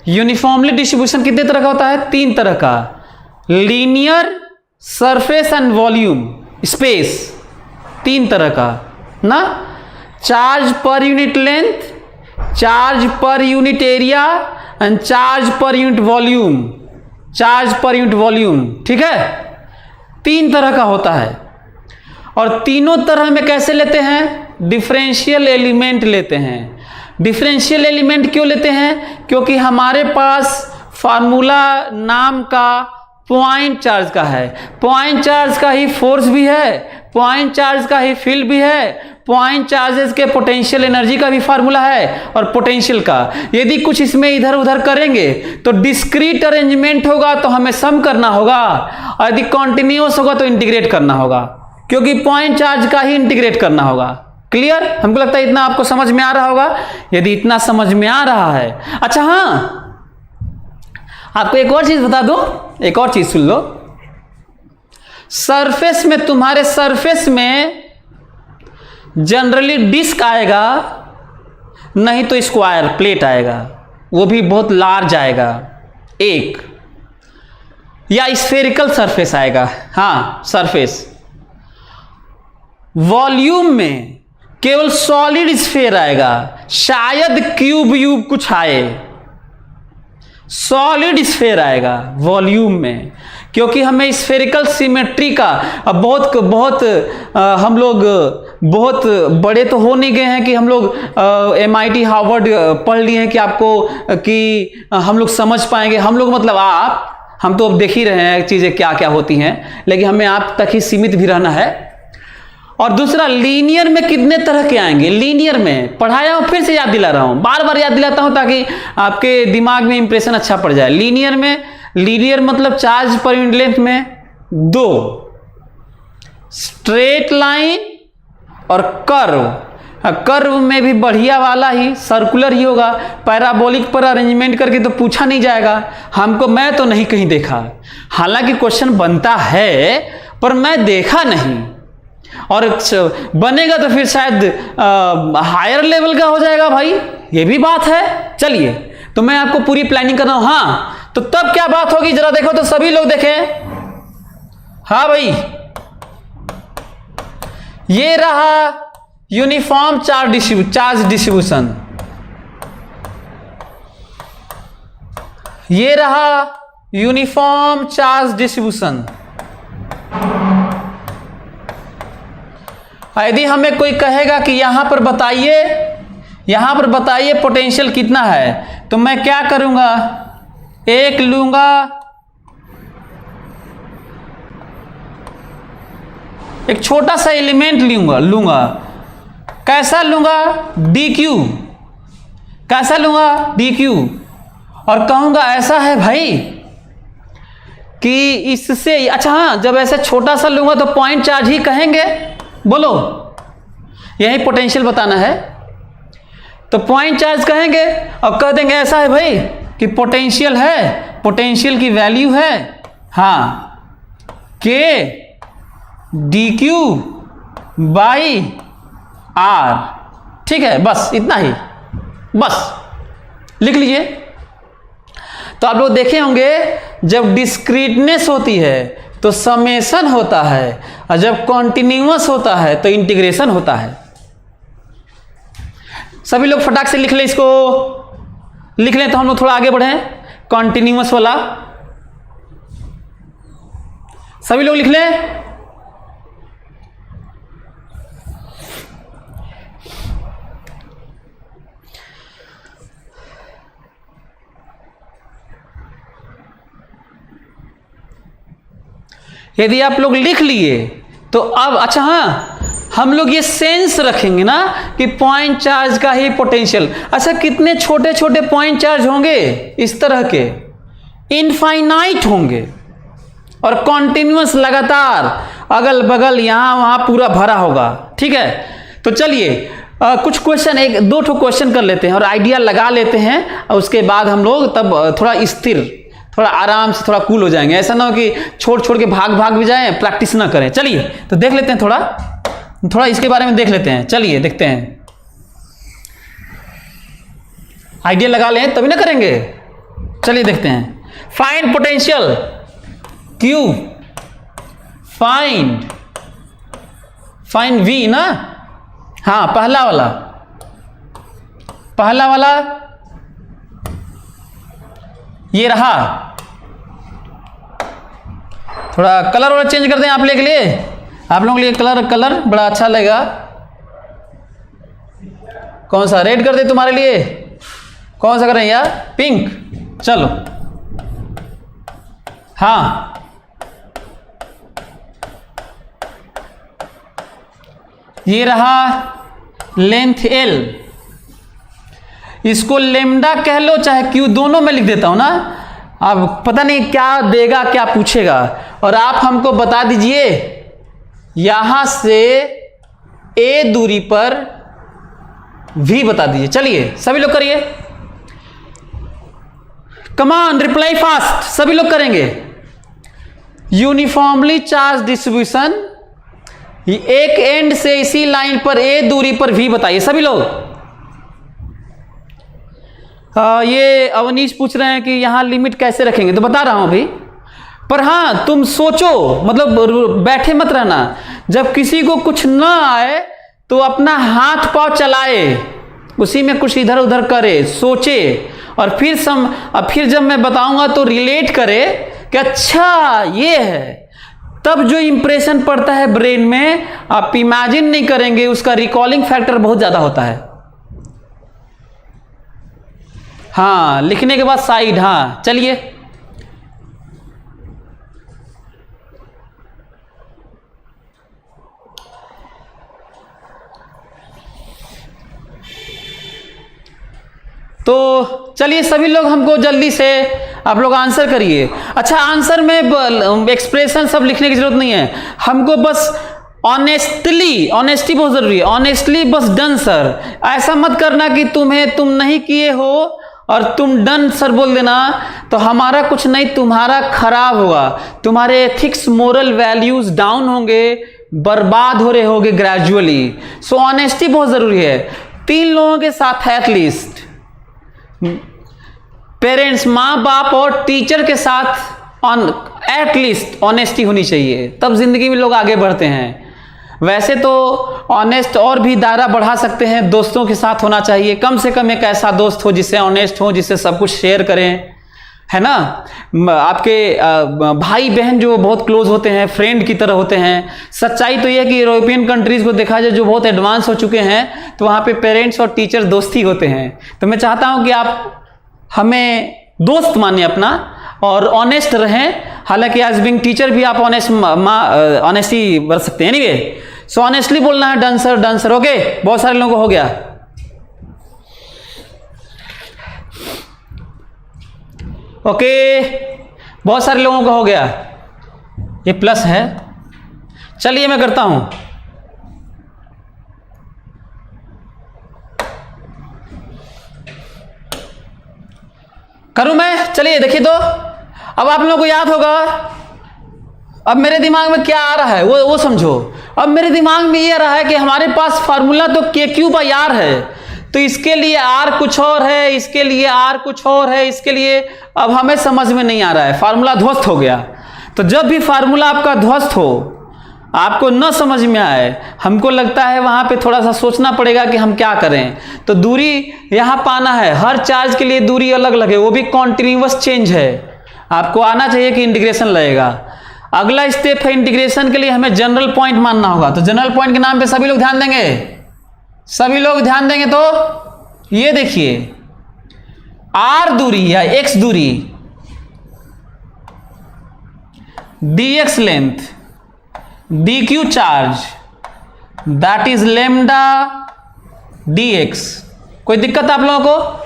यूनिफॉर्मली डिस्ट्रीब्यूशन कितने तरह का होता है? 3 तरह का। Linear, surface and volume, space, 3 तरह का ना। Charge per unit length, charge per unit area and charge per unit volume, charge per unit volume, ठीक है। 3 तरह का होता है और तीनों तरह में कैसे लेते हैं? डिफरेंशियल एलिमेंट लेते हैं। डिफरेंशियल एलिमेंट क्यों लेते हैं? क्योंकि हमारे पास फार्मूला नाम का पॉइंट चार्ज का है। पॉइंट चार्ज का ही फोर्स भी है, पॉइंट चार्ज का ही फील्ड भी है, पॉइंट चार्जेस के पोटेंशियल एनर्जी का भी फार्मूला है और पोटेंशियल का। यदि कुछ इसमें इधर उधर करेंगे तो डिस्क्रीट अरेंजमेंट होगा तो हमें सम करना होगा, और यदि कॉन्टिन्यूअस होगा तो इंटीग्रेट करना होगा, क्योंकि पॉइंट चार्ज का ही इंटीग्रेट करना होगा। क्लियर? हमको लगता है इतना आपको समझ में आ रहा होगा। यदि इतना समझ में आ रहा है, अच्छा हाँ, आपको एक और चीज बता दूं, एक और चीज सुन लो। सरफेस में, तुम्हारे सरफेस में जनरली डिस्क आएगा, नहीं तो स्क्वायर प्लेट आएगा, वो भी बहुत लार्ज आएगा एक, या स्फेरिकल सरफेस आएगा। हाँ, सरफेस। वॉल्यूम में केवल सॉलिड स्फेयर आएगा, शायद क्यूब व्यूब कुछ आए, सॉलिड स्फेयर आएगा वॉल्यूम में, क्योंकि हमें स्फेरिकल सिमेट्री का बहुत बहुत हम लोग बहुत बड़े तो हो नहीं गए हैं कि हम लोग MIT हार्वर्ड पढ़ लिए हैं कि आपको कि हम लोग समझ पाएंगे। हम लोग मतलब आप, हम तो अब देख ही रहे हैं चीज़ें क्या क्या होती हैं, लेकिन हमें आप तक ही सीमित भी रहना है। और दूसरा, लीनियर में कितने तरह के आएंगे। लीनियर में पढ़ाया हूं, फिर से याद दिला रहा हूं, बार बार याद दिलाता हूं ताकि आपके दिमाग में इंप्रेशन अच्छा पड़ जाए। लीनियर में, लीनियर मतलब चार्ज पर यूनिट लेंथ में दो, स्ट्रेट लाइन और कर्व। कर्व में भी बढ़िया वाला ही सर्कुलर ही होगा, पैराबोलिक पर अरेंजमेंट करके तो पूछा नहीं जाएगा हमको, मैं तो नहीं कहीं देखा। हालांकि क्वेश्चन बनता है पर मैं देखा नहीं, और बनेगा तो फिर शायद हायर लेवल का हो जाएगा भाई, ये भी बात है। चलिए, तो मैं आपको पूरी प्लानिंग कर रहा हूं। हाँ, तो तब क्या बात होगी जरा देखो तो, सभी लोग देखें। हाँ भाई, ये रहा यूनिफॉर्म चार्ज डिस्ट्रीब्यूशन, ये रहा यूनिफॉर्म चार्ज डिस्ट्रीब्यूशन। यदि हमें कोई कहेगा कि यहां पर बताइए पोटेंशियल कितना है, तो मैं क्या करूंगा, एक लूंगा, एक छोटा सा एलिमेंट लूंगा। कैसा लूंगा, DQ। कैसा लूंगा, DQ, और कहूंगा ऐसा है भाई कि इससे, अच्छा हाँ, जब ऐसे छोटा सा लूंगा तो पॉइंट चार्ज ही कहेंगे, बोलो, यही पोटेंशियल बताना है तो पॉइंट चार्ज कहेंगे, और कह देंगे ऐसा है भाई कि पोटेंशियल है, पोटेंशियल की वैल्यू है हाँ K DQ बाई R। ठीक है, बस इतना ही, बस लिख लीजिए। तो आप लोग देखे होंगे जब डिस्क्रीटनेस होती है तो समेशन होता है, और जब कॉन्टिन्यूअस होता है तो इंटीग्रेशन होता है। सभी लोग फटाक से लिख लें, इसको लिख लें तो हम लोग थोड़ा आगे बढ़े। कॉन्टिन्यूअस वाला सभी लोग लिख लें। यदि आप लोग लिख लिए तो अब अच्छा हाँ, हम लोग ये सेंस रखेंगे ना कि पॉइंट चार्ज का ही पोटेंशियल। अच्छा, कितने छोटे छोटे पॉइंट चार्ज होंगे इस तरह के, इनफाइनाइट होंगे, और कॉन्टिन्यूअस लगातार अगल बगल यहां वहां पूरा भरा होगा। ठीक है, तो चलिए कुछ क्वेश्चन, एक दो ठो क्वेश्चन कर लेते हैं और आइडिया लगा लेते हैं, और उसके बाद हम लोग तब थोड़ा स्थिर, थोड़ा आराम से, थोड़ा कूल हो जाएंगे। ऐसा ना हो कि छोड़ छोड़ के भाग भी जाएं, प्रैक्टिस ना करें। चलिए तो देख लेते हैं, थोड़ा इसके बारे में देख लेते हैं। चलिए देखते हैं, आइडिया लगा लें तभी ना करेंगे। चलिए देखते हैं। Find potential Q, find V ना, हाँ पहला वाला ये रहा। थोड़ा कलर वाला चेंज कर दें आप लोग के लिए, आप लोगों के लिए कलर बड़ा अच्छा लगेगा। कौन सा रेड कर दे तुम्हारे लिए, कौन सा करें यार, पिंक। चलो हाँ, ये रहा लेंथ l, इसको लेमडा कह लो चाहे क्यू, दोनों में लिख देता हूं ना। अब पता नहीं क्या देगा क्या पूछेगा, और आप हमको बता दीजिए यहां से a दूरी पर v बता दीजिए। चलिए सभी लोग करिए, कमान रिप्लाई फास्ट, सभी लोग करेंगे। यूनिफॉर्मली चार्ज डिस्ट्रीब्यूशन, एक एंड से इसी लाइन पर a दूरी पर v बताइए सभी लोग। ये अवनीश पूछ रहे हैं कि यहां लिमिट कैसे रखेंगे, तो बता रहा हूं अभी। पर हाँ तुम सोचो, मतलब बैठे मत रहना, जब किसी को कुछ ना आए तो अपना हाथ पांव चलाए, उसी में कुछ इधर उधर करे, सोचे, और फिर जब मैं बताऊंगा तो रिलेट करे कि अच्छा ये है, तब जो इंप्रेशन पड़ता है ब्रेन में, आप इमेजिन नहीं करेंगे, उसका रिकॉलिंग फैक्टर बहुत ज्यादा होता है। हाँ लिखने के बाद साइड, हाँ चलिए। तो चलिए सभी लोग हमको जल्दी से आप लोग आंसर करिए। अच्छा आंसर में एक्सप्रेशन सब लिखने की जरूरत नहीं है, हमको बस ऑनेस्टी बहुत जरूरी है, ऑनेस्टली बस डन सर। ऐसा मत करना कि तुम नहीं किए हो और तुम डन सर बोल देना, तो हमारा कुछ नहीं तुम्हारा खराब होगा, तुम्हारे एथिक्स मोरल वैल्यूज डाउन होंगे, बर्बाद हो रहे होगे ग्रेजुअली। सो ऑनेस्टी बहुत जरूरी है, 3 लोगों के साथ है एटलीस्ट, पेरेंट्स माँ बाप और टीचर के साथ एटलीस्ट ऑनेस्टी होनी चाहिए, तब जिंदगी में लोग आगे बढ़ते हैं। वैसे तो ऑनेस्ट और भी दायरा बढ़ा सकते हैं, दोस्तों के साथ होना चाहिए, कम से कम एक ऐसा दोस्त हो जिससे ऑनेस्ट हो, जिससे सब कुछ शेयर करें, है ना। आपके भाई बहन जो बहुत क्लोज होते हैं, फ्रेंड की तरह होते हैं। सच्चाई तो यह है कि यूरोपियन कंट्रीज को देखा जाए जो बहुत एडवांस हो चुके हैं, तो वहाँ पे पेरेंट्स और टीचर्स दोस्ती होते हैं। तो मैं चाहता हूँ कि आप हमें दोस्त मानिए अपना और ऑनेस्ट रहें। हालांकि एज बिंग टीचर भी आप ऑनेस्टी बरत सकते हैं। एनीवे सो ऑनेस्टली बोलना है, डन सर ओके। बहुत सारे लोगों को हो गया, ओके बहुत सारे लोगों का हो गया, ये प्लस है। चलिए मैं करता हूं, करूं मैं? चलिए देखिए तो अब आप लोगों को याद होगा, अब मेरे दिमाग में क्या आ रहा है वो समझो। अब मेरे दिमाग में ये आ रहा है कि हमारे पास फार्मूला तो k3/r है, तो इसके लिए r कुछ और है, इसके लिए r कुछ और है, इसके लिए अब हमें समझ में नहीं आ रहा है, फार्मूला ध्वस्त हो गया। तो जब भी फार्मूला आपका ध्वस्त हो, आपको न समझ में आए, हमको लगता है वहां पे थोड़ा सा सोचना पड़ेगा कि हम क्या करें। तो दूरी यहां पाना है, हर चार्ज के लिए दूरी अलग अलग है, वो भी कॉन्टिन्यूअस चेंज है। आपको आना चाहिए कि इंटीग्रेशन लगेगा। अगला स्टेप है इंटीग्रेशन के लिए हमें जनरल पॉइंट मानना होगा। तो जनरल पॉइंट के नाम पे सभी लोग ध्यान देंगे, सभी लोग ध्यान देंगे। तो ये देखिए r दूरी या x दूरी, dx length, dq charge, that is lambda dx। कोई दिक्कत आप लोगों को?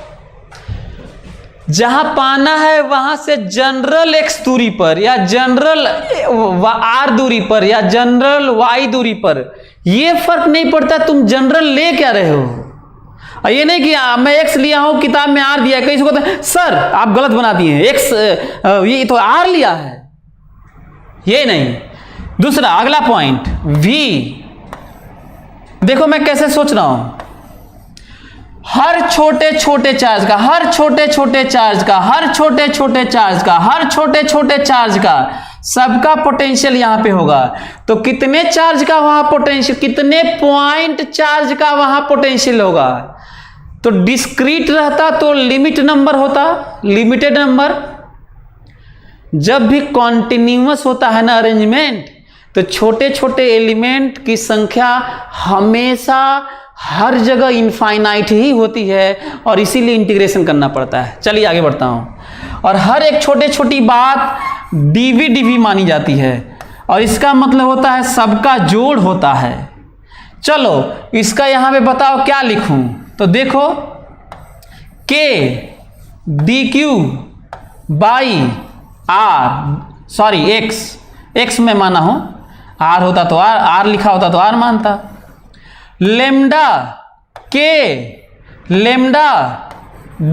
जहां पाना है वहां से जनरल x दूरी पर या जनरल r दूरी पर या जनरल y दूरी पर, ये फर्क नहीं पड़ता तुम जनरल ले क्या रहे हो। ये नहीं कि मैं x लिया हूं किताब में r दिया, कई को तो सर आप गलत बना दिए x, ये तो r लिया है, ये नहीं। दूसरा अगला पॉइंट v, देखो मैं कैसे सोच रहा हूं, हर छोटे छोटे चार्ज का, हर छोटे छोटे चार्ज का, हर छोटे छोटे चार्ज का, हर छोटे छोटे चार्ज का, सबका पोटेंशियल यहां पे होगा। तो कितने चार्ज का वहां पोटेंशियल, कितने पॉइंट चार्ज का वहां पोटेंशियल होगा। तो डिस्क्रीट रहता तो लिमिट नंबर होता, लिमिटेड नंबर। जब भी कॉन्टिन्यूअस होता है ना अरेंजमेंट, तो छोटे छोटे एलिमेंट की संख्या हमेशा हर जगह इनफाइनाइट ही होती है, और इसीलिए इंटीग्रेशन करना पड़ता है। चलिए आगे बढ़ता हूं। और हर एक छोटे छोटी बात डीवी मानी जाती है, और इसका मतलब होता है सबका जोड़ होता है। चलो इसका यहां पे बताओ क्या लिखूं, तो देखो K dq बाई x में माना हूं, r होता तो r लिखा होता तो r मानता, lambda K lambda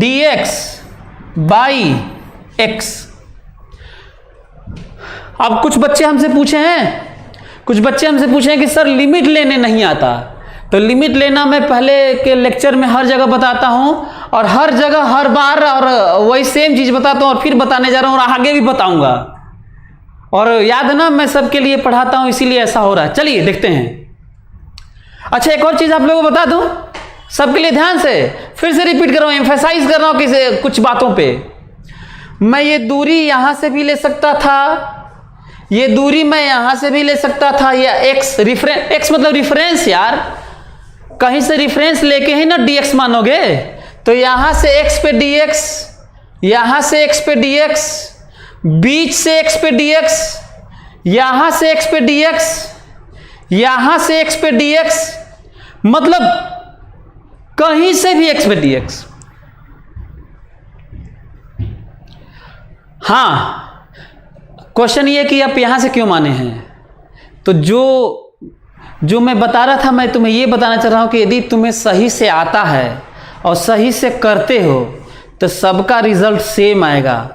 dx by x। अब कुछ बच्चे हमसे पूछे हैं कि सर लिमिट लेने नहीं आता, तो लिमिट लेना मैं पहले के लेक्चर में हर जगह बताता हूं और हर जगह हर बार और वही सेम चीज बताता हूं और फिर बताने जा रहा हूं और आगे भी बताऊंगा, और याद ना मैं सबके लिए पढ़ाता हूं इसीलिए ऐसा हो रहा है। चलिए देखते हैं। अच्छा एक और चीज आप लोगों को बता दूं सबके लिए, ध्यान से फिर से रिपीट कर रहा हूं, एम्फेसाइज कर रहा हूं किसी कुछ बातों पे। मैं ये दूरी यहां से भी ले सकता था, ये दूरी मैं यहां से भी ले सकता था, या x मतलब रिफरेंस यार, कहीं से रिफरेंस लेके ही ना dx मानोगे, तो यहां से x पे dx, यहां से x पे dx, बीच से x पे dx, यहां से x पे dx, यहां से x पे dx, मतलब कहीं से भी x पे dx। हाँ क्वेश्चन ये कि आप यहां से क्यों माने हैं, तो जो मैं बता रहा था, मैं तुम्हें ये बताना चाह रहा हूं कि यदि तुम्हें सही से आता है और सही से करते हो तो सबका रिजल्ट सेम आएगा,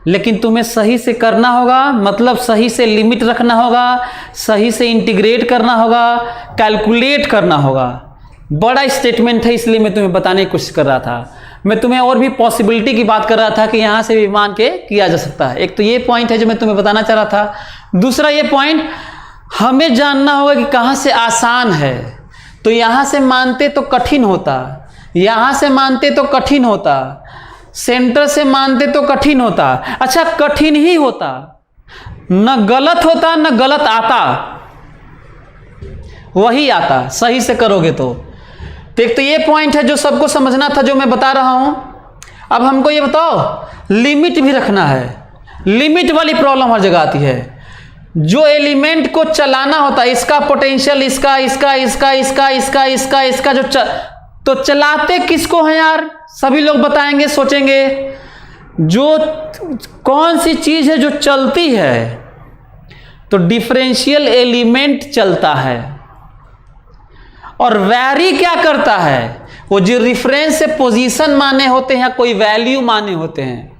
लेकिन तुम्हें सही से करना होगा, मतलब सही से लिमिट रखना होगा, सही से इंटीग्रेट करना होगा, कैलकुलेट करना होगा। बड़ा स्टेटमेंट है इसलिए मैं तुम्हें बताने की कोशिश कर रहा था। मैं तुम्हें और भी पॉसिबिलिटी की बात कर रहा था कि यहां से भी मान के किया जा सकता है। एक तो ये पॉइंट है जो मैं तुम्हें बताना चाह रहा था। दूसरा ये पॉइंट हमें जानना होगा कि कहां से आसान है, तो यहां से मानते तो कठिन होता, यहां से मानते तो कठिन होता, सेंटर से मानते तो कठिन होता। अच्छा कठिन ही होता, न गलत होता न गलत आता, वही आता सही से करोगे तो। एक तो ये पॉइंट है जो सबको समझना था, जो मैं बता रहा हूं। अब हमको ये बताओ लिमिट भी रखना है, लिमिट वाली प्रॉब्लम हर जगह आती है। जो एलिमेंट को चलाना होता है, इसका पोटेंशियल, इसका जो तो चलाते किसको है यार, सभी लोग बताएंगे, सोचेंगे जो कौन सी चीज है जो चलती है, तो डिफरेंशियल एलिमेंट चलता है। और वैरी क्या करता है, वो जो रिफरेंस से पोजीशन माने होते हैं, कोई वैल्यू माने होते हैं।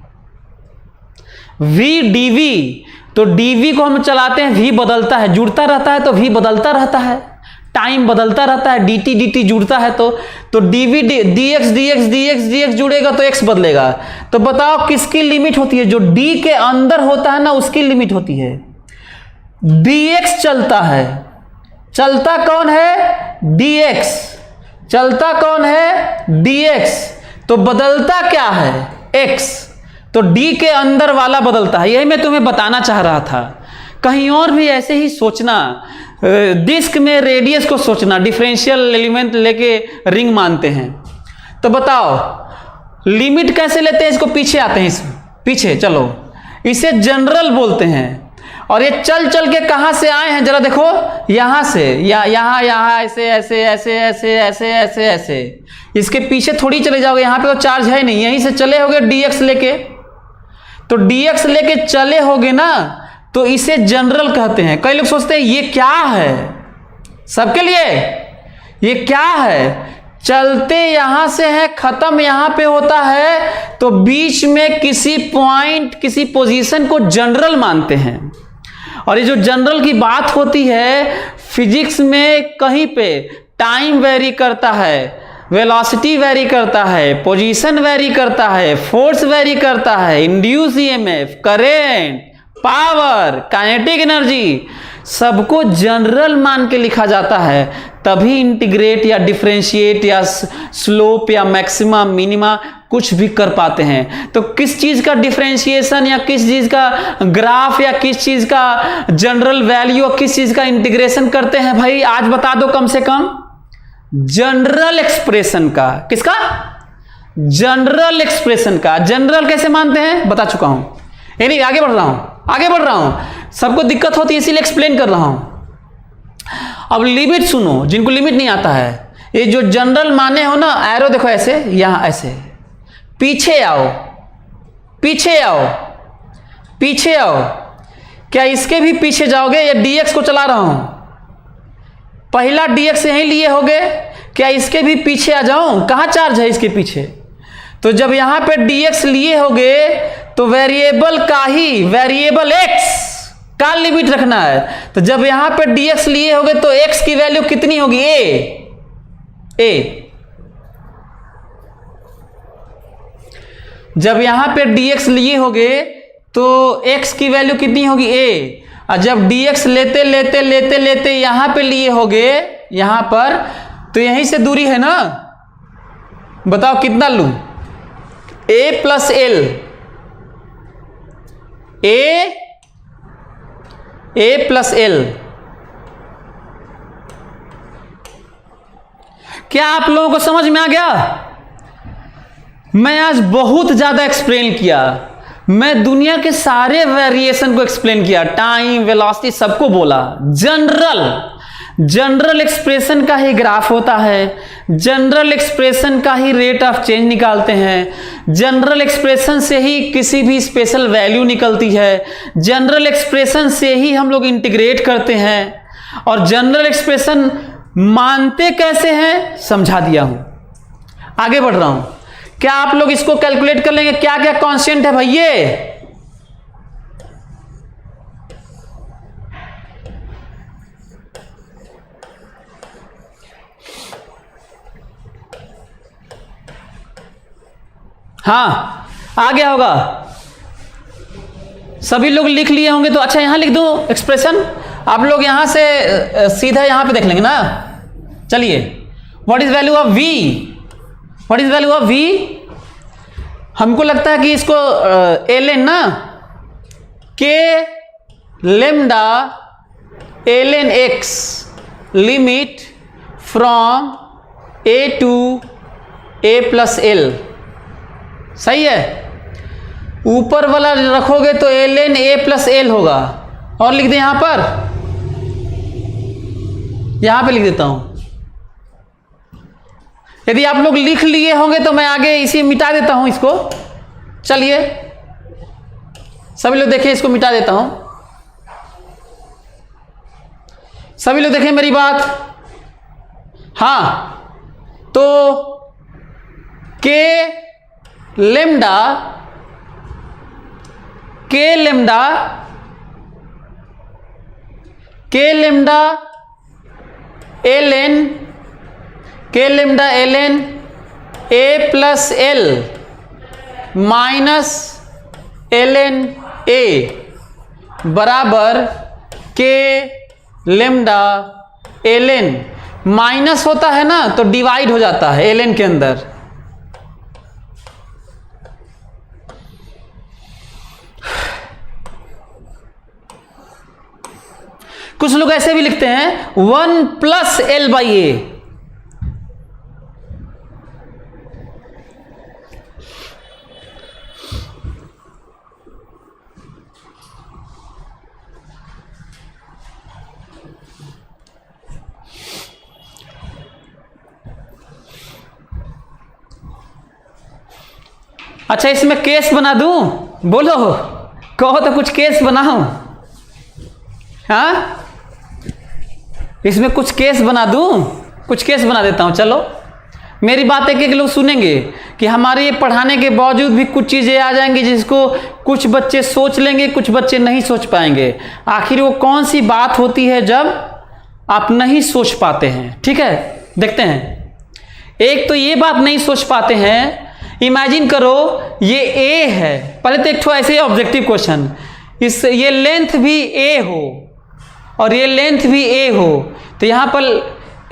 वी डीवी, तो डीवी को हम चलाते हैं, वी बदलता है, जुड़ता रहता है तो वी बदलता रहता है, टाइम बदलता रहता है, dt dt जुड़ता है तो dv dx जुड़ेगा तो x बदलेगा। तो बताओ किसकी लिमिट होती है, जो d के अंदर होता है ना उसकी लिमिट होती है। dx चलता है, चलता कौन है, dx, चलता कौन है, dx, तो बदलता क्या है, x, तो d के अंदर वाला बदलता है। यही मैं तुम्हें बताना चाह रहा था। कहीं और भी ऐसे ही सोचना, डिस्क में रेडियस को सोचना, डिफरेंशियल एलिमेंट लेके रिंग मानते हैं। तो बताओ लिमिट कैसे लेते हैं, इसको पीछे आते हैं, इस पीछे चलो, इसे जनरल बोलते हैं। और ये चल चल के कहां से आए हैं जरा देखो, यहां से, या यहां ऐसे ऐसे ऐसे ऐसे ऐसे ऐसे ऐसे, इसके पीछे थोड़ी चले जाओगे, यहां पे तो चार्ज है नहीं, यहीं से चले होगे dx लेके, तो dx लेके चले होगे ना, तो इसे जनरल कहते हैं। कई लोग सोचते हैं ये क्या है, सबके लिए ये क्या है, चलते यहां से है, खत्म यहां पे होता है, तो बीच में किसी पॉइंट, किसी पोजीशन को जनरल मानते हैं। और ये जो जनरल की बात होती है फिजिक्स में, कहीं पे टाइम वेरी करता है, वेलोसिटी वेरी करता है, पोजीशन वेरी करता है, फोर्स वेरी करता है, induce EMF, current, power, kinetic energy, सबको जनरल मान के लिखा जाता है। तभी इंटीग्रेट या डिफरेंशिएट या स्लोप या मैक्सिमा मिनिमा कुछ भी कर पाते हैं। तो किस चीज का डिफरेंशिएशन या किस चीज का ग्राफ या किस चीज का जनरल वैल्यू और किस चीज का इंटीग्रेशन करते हैं भाई, आज बता दो कम से कम। जनरल एक्सप्रेशन का, किसका, जनरल एक्सप्रेशन का। जनरल कैसे मानते हैं बता चुका हूं, यानी आगे बढ़ रहा हूं, सबको दिक्कत होती है इसीलिए एक्सप्लेन कर रहा हूं। अब लिमिट सुनो, जिनको लिमिट नहीं आता है, ये जो जनरल माने हो ना, एरो देखो ऐसे, यहां ऐसे, पीछे आओ, पीछे आओ, पीछे आओ। क्या इसके भी पीछे जाओगे या dx को चला रहा हूं? पहला dx यहीं लिए होगे, क्या इसके भी पीछे आ जाऊं? कहां चार्ज है इसके पीछे? तो जब यहां पे dx लिए होगे तो वेरिएबल का ही, वेरिएबल x का लिमिट रखना है। तो जब यहां पे dx लिए होगे तो x की वैल्यू कितनी होगी? a। जब यहां पे dx लिए होगे तो x की वैल्यू कितनी होगी? a। और जब dx लेते लेते लेते लेते यहां पे लिए होगे, यहां पर, तो यहीं से दूरी है ना, बताओ कितना लूं? a plus L, a plus L. क्या आप लोगों को समझ में आ गया? मैं आज बहुत ज्यादा एक्सप्लेन किया, मैं दुनिया के सारे वेरिएशन को एक्सप्लेन किया, टाइम, वेलोसिटी, सबको बोला। जनरल एक्सप्रेशन का ही ग्राफ होता है, जनरल एक्सप्रेशन का ही रेट ऑफ चेंज निकालते हैं, जनरल एक्सप्रेशन से ही किसी भी स्पेशल वैल्यू निकलती है, जनरल एक्सप्रेशन से ही हम लोग इंटीग्रेट करते हैं। और जनरल एक्सप्रेशन मानते कैसे हैं समझा दिया हूं, आगे बढ़ रहा हूं। क्या आप लोग इसको कैलकुलेट कर लेंगे? क्या क्या कांस्टेंट है भैया? हाँ, आ गया होगा, सभी लोग लिख लिए होंगे। तो अच्छा, यहां लिख दूं एक्सप्रेशन, आप लोग यहां से सीधा यहां पे देख लेंगे ना। चलिए, what is value of v? What is value of v? हमको लगता है कि इसको ln ना, k lambda ln x limit from a to a plus l, सही है। ऊपर वाला रखोगे तो ln a प्लस l होगा। और लिख दें यहां पर, यहां पे लिख देता हूं। यदि आप लोग लिख लिए होंगे तो मैं आगे इसे मिटा देता हूं इसको। चलिए सभी लोग देखें, इसको मिटा देता हूं। सभी लोग देखें मेरी बात। हाँ, तो k lambda ln a plus l minus ln a बराबर k लेमडा ln, माइनस होता है ना तो डिवाइड हो जाता है ln के अंदर। कुछ लोग ऐसे भी लिखते हैं 1 प्लस l बाई ए। अच्छा, इसमें केस बना दूं? बोलो, कहो तो कुछ केस बनाऊं। हाँ, इसमें कुछ केस बना दूं? कुछ केस बना देता हूं। चलो, मेरी बात एक एक लोग सुनेंगे कि हमारे ये पढ़ाने के बावजूद भी कुछ चीज़ें आ जाएंगी जिसको कुछ बच्चे सोच लेंगे, कुछ बच्चे नहीं सोच पाएंगे। आखिर वो कौन सी बात होती है जब आप नहीं सोच पाते हैं? ठीक है, देखते हैं। एक तो ये बात नहीं सोच पाते हैं, इमेजिन करो ये a है। पहले तो एक ठो ऐसे ऑब्जेक्टिव क्वेश्चन, इस ये लेंथ भी a हो और ये लेंथ भी a हो, तो यहां पर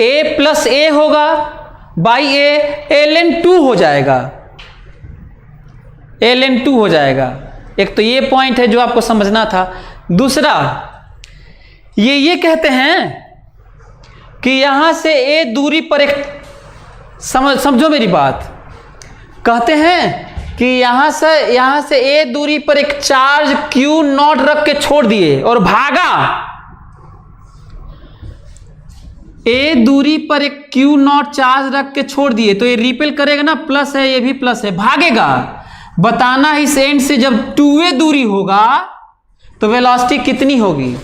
a प्लस a होगा बाई a, ln 2 हो जाएगा, ln 2 हो जाएगा। एक तो ये पॉइंट है जो आपको समझना था। दूसरा, ये कहते हैं कि यहां से a दूरी पर एक, समझो मेरी बात, कहते हैं कि यहां से a दूरी पर एक चार्ज Q0 रख के छोड़ दिए और भागा, ए दूरी पर एक क्यू नॉट चार्ज रख के छोड़ दिए तो ये रिपेल करेगा ना, प्लस है, ये भी प्लस है, भागेगा। बताना है इस एंड से जब 2a दूरी होगा तो वेलोसिटी कितनी होगी।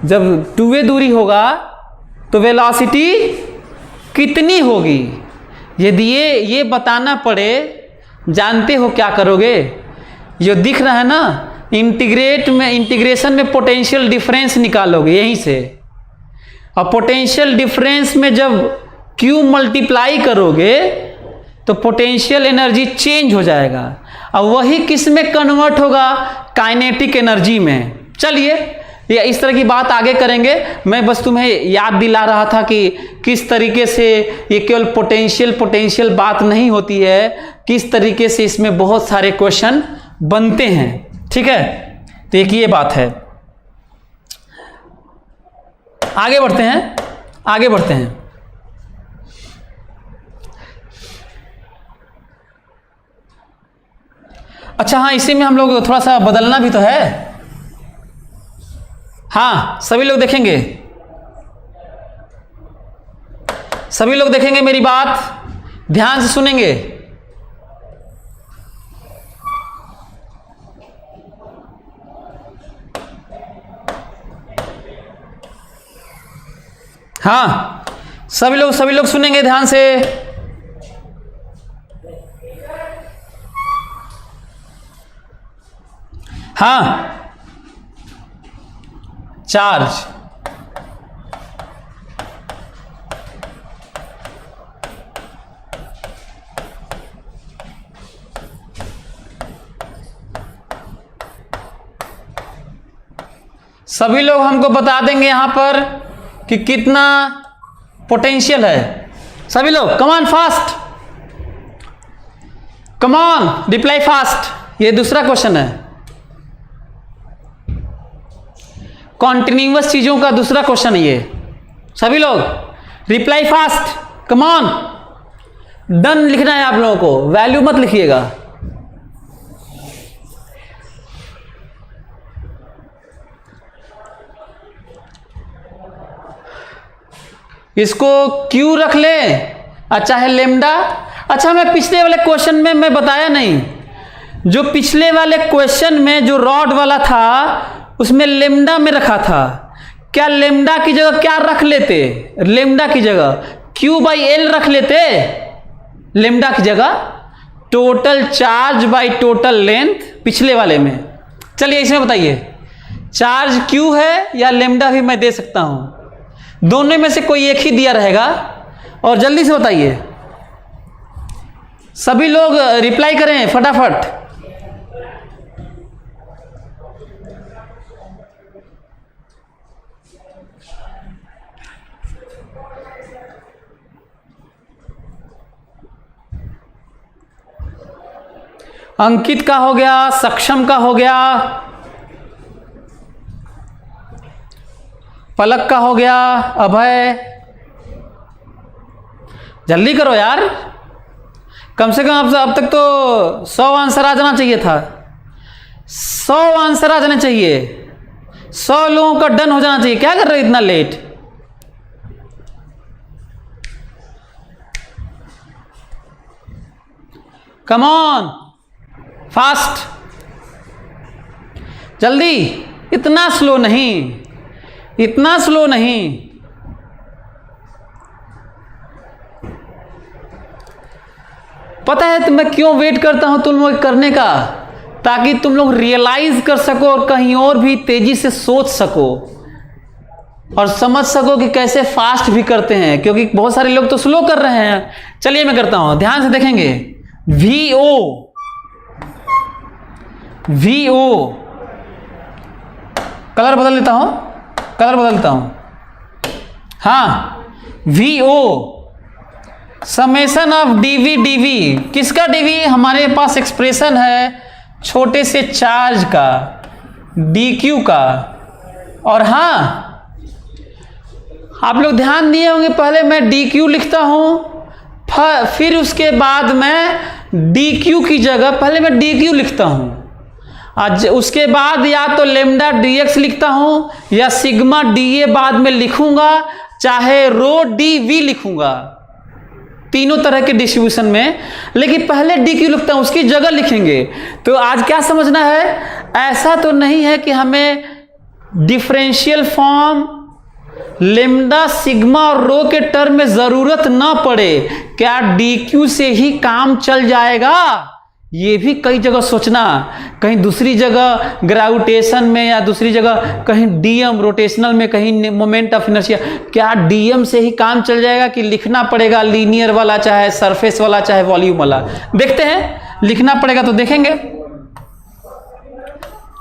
जब 2a दूरी होगा तो वेलोसिटी कितनी होगी। यदि ये बताना पड़े, जानते हो क्या करोगे, जो दिख रहा है ना इंटीग्रेशन में पोटेंशियल डिफरेंस निकालोगे यहीं से, और पोटेंशियल डिफरेंस में जब Q मल्टीप्लाई करोगे तो पोटेंशियल एनर्जी चेंज हो जाएगा, और वही किस में कन्वर्ट होगा, काइनेटिक एनर्जी में। चलिए ये इस तरह की बात आगे करेंगे, मैं बस तुम्हें याद दिला रहा था कि किस तरीके से ये केवल पोटेंशियल बात नहीं होती है, किस तरीके से इसमें बहुत सारे क्वेश्चन बनते हैं। ठीक है, तो एक ये बात है। आगे बढ़ते हैं। अच्छा हाँ, इसी में हम लोग थोड़ा सा बदलना भी तो है। हाँ, सभी लोग देखेंगे मेरी बात, ध्यान से सुनेंगे। हाँ, सभी लोग सुनेंगे ध्यान से। हाँ, चार्ज सभी लोग हमको बता देंगे यहां पर कि कितना पोटेंशियल है। सभी लोग कमान फास्ट, कमान रिप्लाई फास्ट। ये दूसरा क्वेश्चन है, कॉन्टिन्यूअस चीजों का दूसरा क्वेश्चन है ये। सभी लोग रिप्लाई फास्ट, कमान। डन लिखना है आप लोगों को, वैल्यू मत लिखिएगा। इसको क्यू रख ले, अच्छा है लेमडा। अच्छा, मैं पिछले वाले क्वेश्चन में मैं बताया नहीं, जो पिछले वाले क्वेश्चन में जो रॉड वाला था उसमें लेमडा में रखा था। क्या लेमडा की जगह क्या रख लेते, लेमडा की जगह Q/L रख लेते, लेमडा की जगह total charge by total length पिछले वाले में। चलिए इसमें बताइए, चार्ज Q है या लेमडा भी मैं दे सकता हूं, दोनों में से कोई एक ही दिया रहेगा, और जल्दी से बताइए। सभी लोग रिप्लाई करें फटाफट। अंकित का हो गया, सक्षम का हो गया, पलक का हो गया, अभय। जल्दी करो यार, कम से कम अब तक तो 100 आंसर आ जाना चाहिए था। 100 आंसर आ जाने चाहिए, 100 लोगों का डन हो जाना चाहिए। क्या कर रहे हो इतना लेट? कम ऑन फास्ट, जल्दी। इतना स्लो नहीं, इतना स्लो नहीं। पता है तो मैं क्यों वेट करता हूं तुम लोग करने का, ताकि तुम लोग रियलाइज कर सको और कहीं और भी तेजी से सोच सको और समझ सको कि कैसे फास्ट भी करते हैं, क्योंकि बहुत सारे लोग तो स्लो कर रहे हैं। चलिए मैं करता हूं, ध्यान से देखेंगे। VO कलर बदल लेता हूं, कलर बदलता हूं। हाँ, VO समेशन ऑफ dV। किसका dV? हमारे पास एक्सप्रेशन है छोटे से चार्ज का, dQ का। और हाँ, आप लोग ध्यान दिए होंगे, पहले मैं dQ लिखता हूं, फिर उसके बाद मैं dQ की जगह पहले मैं dQ लिखता हूं, आज उसके बाद या तो लेमडा dx लिखता हूं या सिग्मा dA बाद में लिखूंगा, चाहे रो dV लिखूंगा, तीनों तरह के डिस्ट्रीब्यूशन में। लेकिन पहले dq लिखता हूं, उसकी जगह लिखेंगे। तो आज क्या समझना है, ऐसा तो नहीं है कि हमें डिफरेंशियल फॉर्म लेमडा सिग्मा और रो के टर्म में जरूरत ना पड़े। क्या dq से ही काम चल जाएगा, ये भी कई जगह सोचना। कहीं दूसरी जगह ग्रेविटेशन में या दूसरी जगह कहीं dm रोटेशनल में, कहीं मोमेंट ऑफ इनर्शिया, क्या dm से ही काम चल जाएगा कि लिखना पड़ेगा लीनियर वाला, चाहे सरफेस वाला, चाहे वॉल्यूम वाला। देखते हैं, लिखना पड़ेगा तो देखेंगे।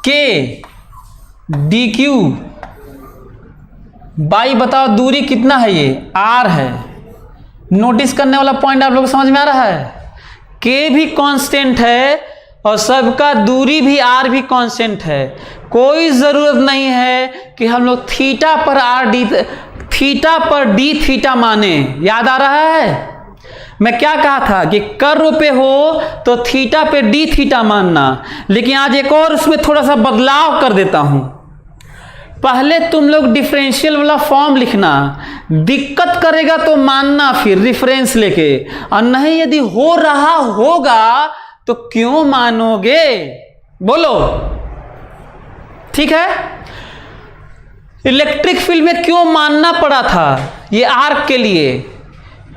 k dq बाई, बताओ दूरी कितना है, ये r है। नोटिस करने वाला पॉइंट आप लोगों को समझ में आ रहा है, k भी कांस्टेंट है और सबका दूरी भी r भी कांस्टेंट है। कोई जरूरत नहीं है कि हम लोग थीटा पर थीटा पर d थीटा माने। याद आ रहा है मैं क्या कहा था कि कर्व पे हो तो थीटा पे d थीटा मानना। लेकिन आज एक और उसमें थोड़ा सा बदलाव कर देता हूं। पहले तुम लोग डिफरेंशियल वाला फॉर्म लिखना, दिक्कत करेगा तो मानना फिर रेफरेंस लेके, और नहीं यदि हो रहा होगा तो क्यों मानोगे, बोलो। ठीक है, इलेक्ट्रिक फील्ड में क्यों मानना पड़ा था ये आर्क के लिए,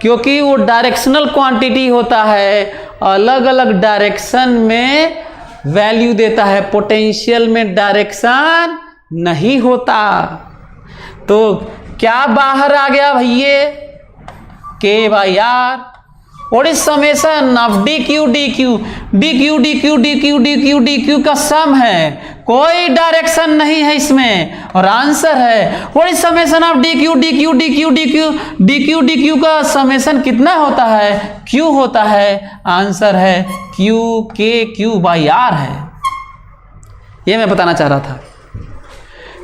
क्योंकि वो डायरेक्शनल क्वांटिटी होता है, अलग अलग डायरेक्शन में वैल्यू देता है, पोटेंशियल में डायरेक्शन नहीं होता। तो क्या बाहर आ गया भैया, K by R, what is summation of dq dq dq dq dq dq dq का सम है, कोई डायरेक्शन नहीं है इसमें, और आंसर है what is summation of dq dq dq dq dq dq का समेशन कितना होता है, q होता है। आंसर है q k q by r है। ये मैं बताना चाह रहा था।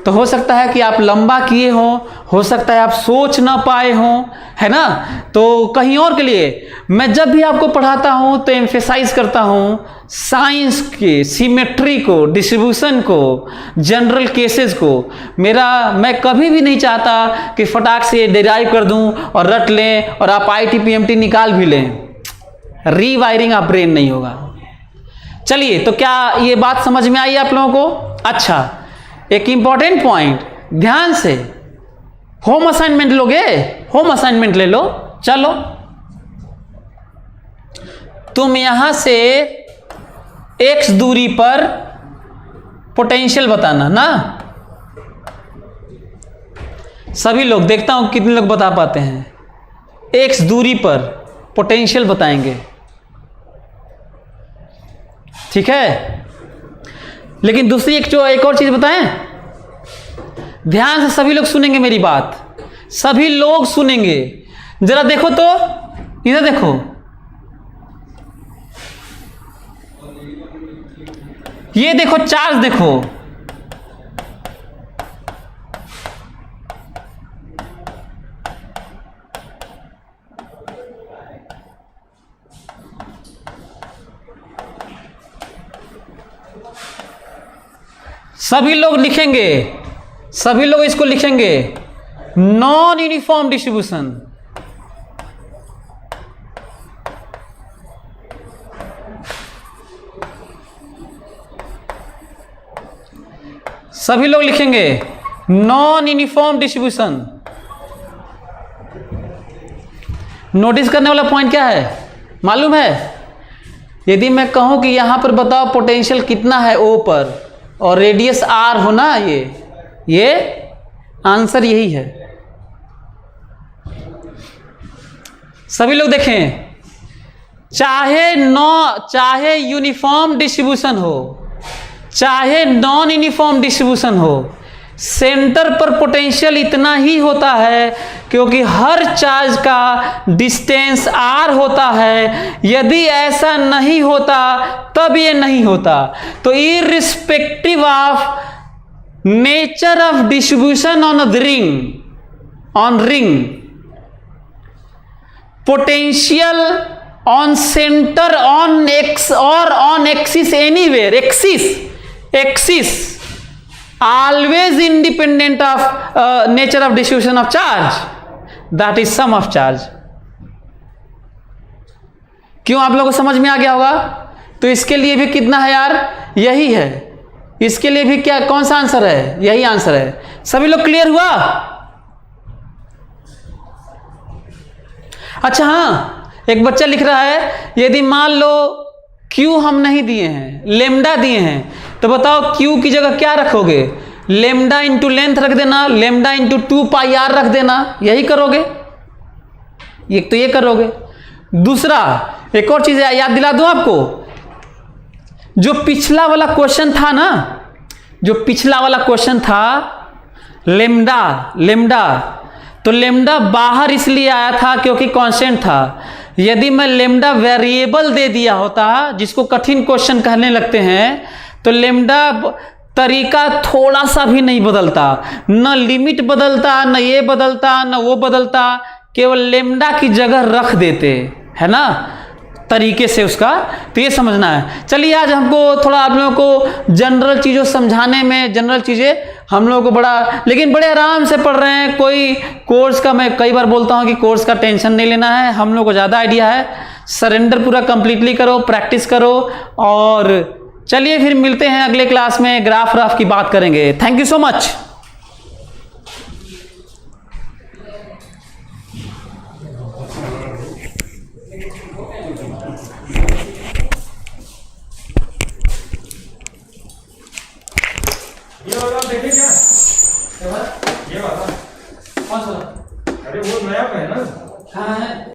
तो हो सकता है कि आप लंबा किए हो सकता है आप सोच ना पाए हों, है ना। तो कहीं और के लिए मैं जब भी आपको पढ़ाता हूं तो एम्फेसाइज करता हूं साइंस के सिमेट्री को, डिस्ट्रीब्यूशन को, जनरल केसेस को। मैं कभी भी नहीं चाहता कि फटाक से डिराइव कर दूं और रट लें और आप आईटी पीएमटी निकाल भी लें, रीवायरिंग ऑफ ब्रेन नहीं होगा। चलिए, तो क्या ये बात समझ में आई आप लोगों को। अच्छा, एक इंपॉर्टेंट पॉइंट, ध्यान से होम असाइनमेंट लोगे, होम असाइनमेंट ले लो। चलो, तुम यहां से x दूरी पर पोटेंशियल बताना ना। सभी लोग, देखता हूं कितने लोग बता पाते हैं। x दूरी पर पोटेंशियल बताएंगे, ठीक है। लेकिन दूसरी एक और चीज बताएं, ध्यान से सभी लोग सुनेंगे मेरी बात, सभी लोग सुनेंगे। जरा देखो तो, इधर देखो, ये देखो चार्ज देखो, सभी लोग लिखेंगे, सभी लोग इसको लिखेंगे, नॉन यूनिफॉर्म डिस्ट्रीब्यूशन। सभी लोग लिखेंगे नॉन यूनिफॉर्म डिस्ट्रीब्यूशन। नोटिस करने वाला पॉइंट क्या है मालूम है, यदि मैं कहूं कि यहां पर बताओ पोटेंशियल कितना है O पर और रेडियस R हो ना, ये आंसर यही है। सभी लोग देखें, चाहे यूनिफॉर्म डिस्ट्रीब्यूशन हो, चाहे नॉन यूनिफॉर्म डिस्ट्रीब्यूशन हो, सेंटर पर पोटेंशियल इतना ही होता है, क्योंकि हर चार्ज का डिस्टेंस r होता है। यदि ऐसा नहीं होता तब ये नहीं होता। तो irrespective of nature of distribution on ring, potential on centre, on X और on axis, anywhere axis, axis always independent of nature of distribution of charge, that is sum of charge. क्यों आप लोगों को समझ में आ गया होगा? तो इसके लिए भी कितना है यार, यही है। इसके लिए भी क्या, कौन सा आंसर है? यही आंसर है। सभी लोग क्लियर हुआ? अच्छा हाँ, एक बच्चा लिख रहा है यदि मान लो Q हम नहीं दिए हैं, लेमडा दिए हैं, तो बताओ Q की जगह क्या रखोगे? लेमडा इंटू लेंथ रख देना, लेमडा इंटू 2πr रख देना, यही करोगे? एक तो ये करोगे। दूसरा एक और चीज याद दिला दूं आपको, जो पिछला वाला क्वेश्चन था ना, जो पिछला वाला क्वेश्चन था लेमडा, तो लेमडा बाहर इसलिए आया था क्योंकि कांस्टेंट था। यदि मैं लेमडा वेरिएबल दे दिया होता, जिसको कठिन क्वेश्चन कहने लगते हैं, तो लेमडा तरीका थोड़ा सा भी नहीं बदलता, न लिमिट बदलता, न ये बदलता, न वो बदलता, केवल लेमडा की जगह रख देते, है ना, तरीके से उसका। तो ये समझना है। चलिए आज हमको थोड़ा आप लोगों को जनरल चीज़ों समझाने में, जनरल चीज़ें हम लोगों को बड़ा, लेकिन बड़े आराम से पढ़ रहे हैं। कोई कोर्स का, मैं कई बार बोलता हूँ कि कोर्स का टेंशन नहीं लेना है, हम लोग को ज़्यादा आइडिया है। सरेंडर पूरा कंप्लीटली करो, प्रैक्टिस करो, और चलिए फिर मिलते हैं अगले क्लास में, ग्राफ व्राफ की बात करेंगे। Thank you so much. ये वाला आप देखें क्या? ये वाला कौन सा? अरे वो नया है ना? हाँ है।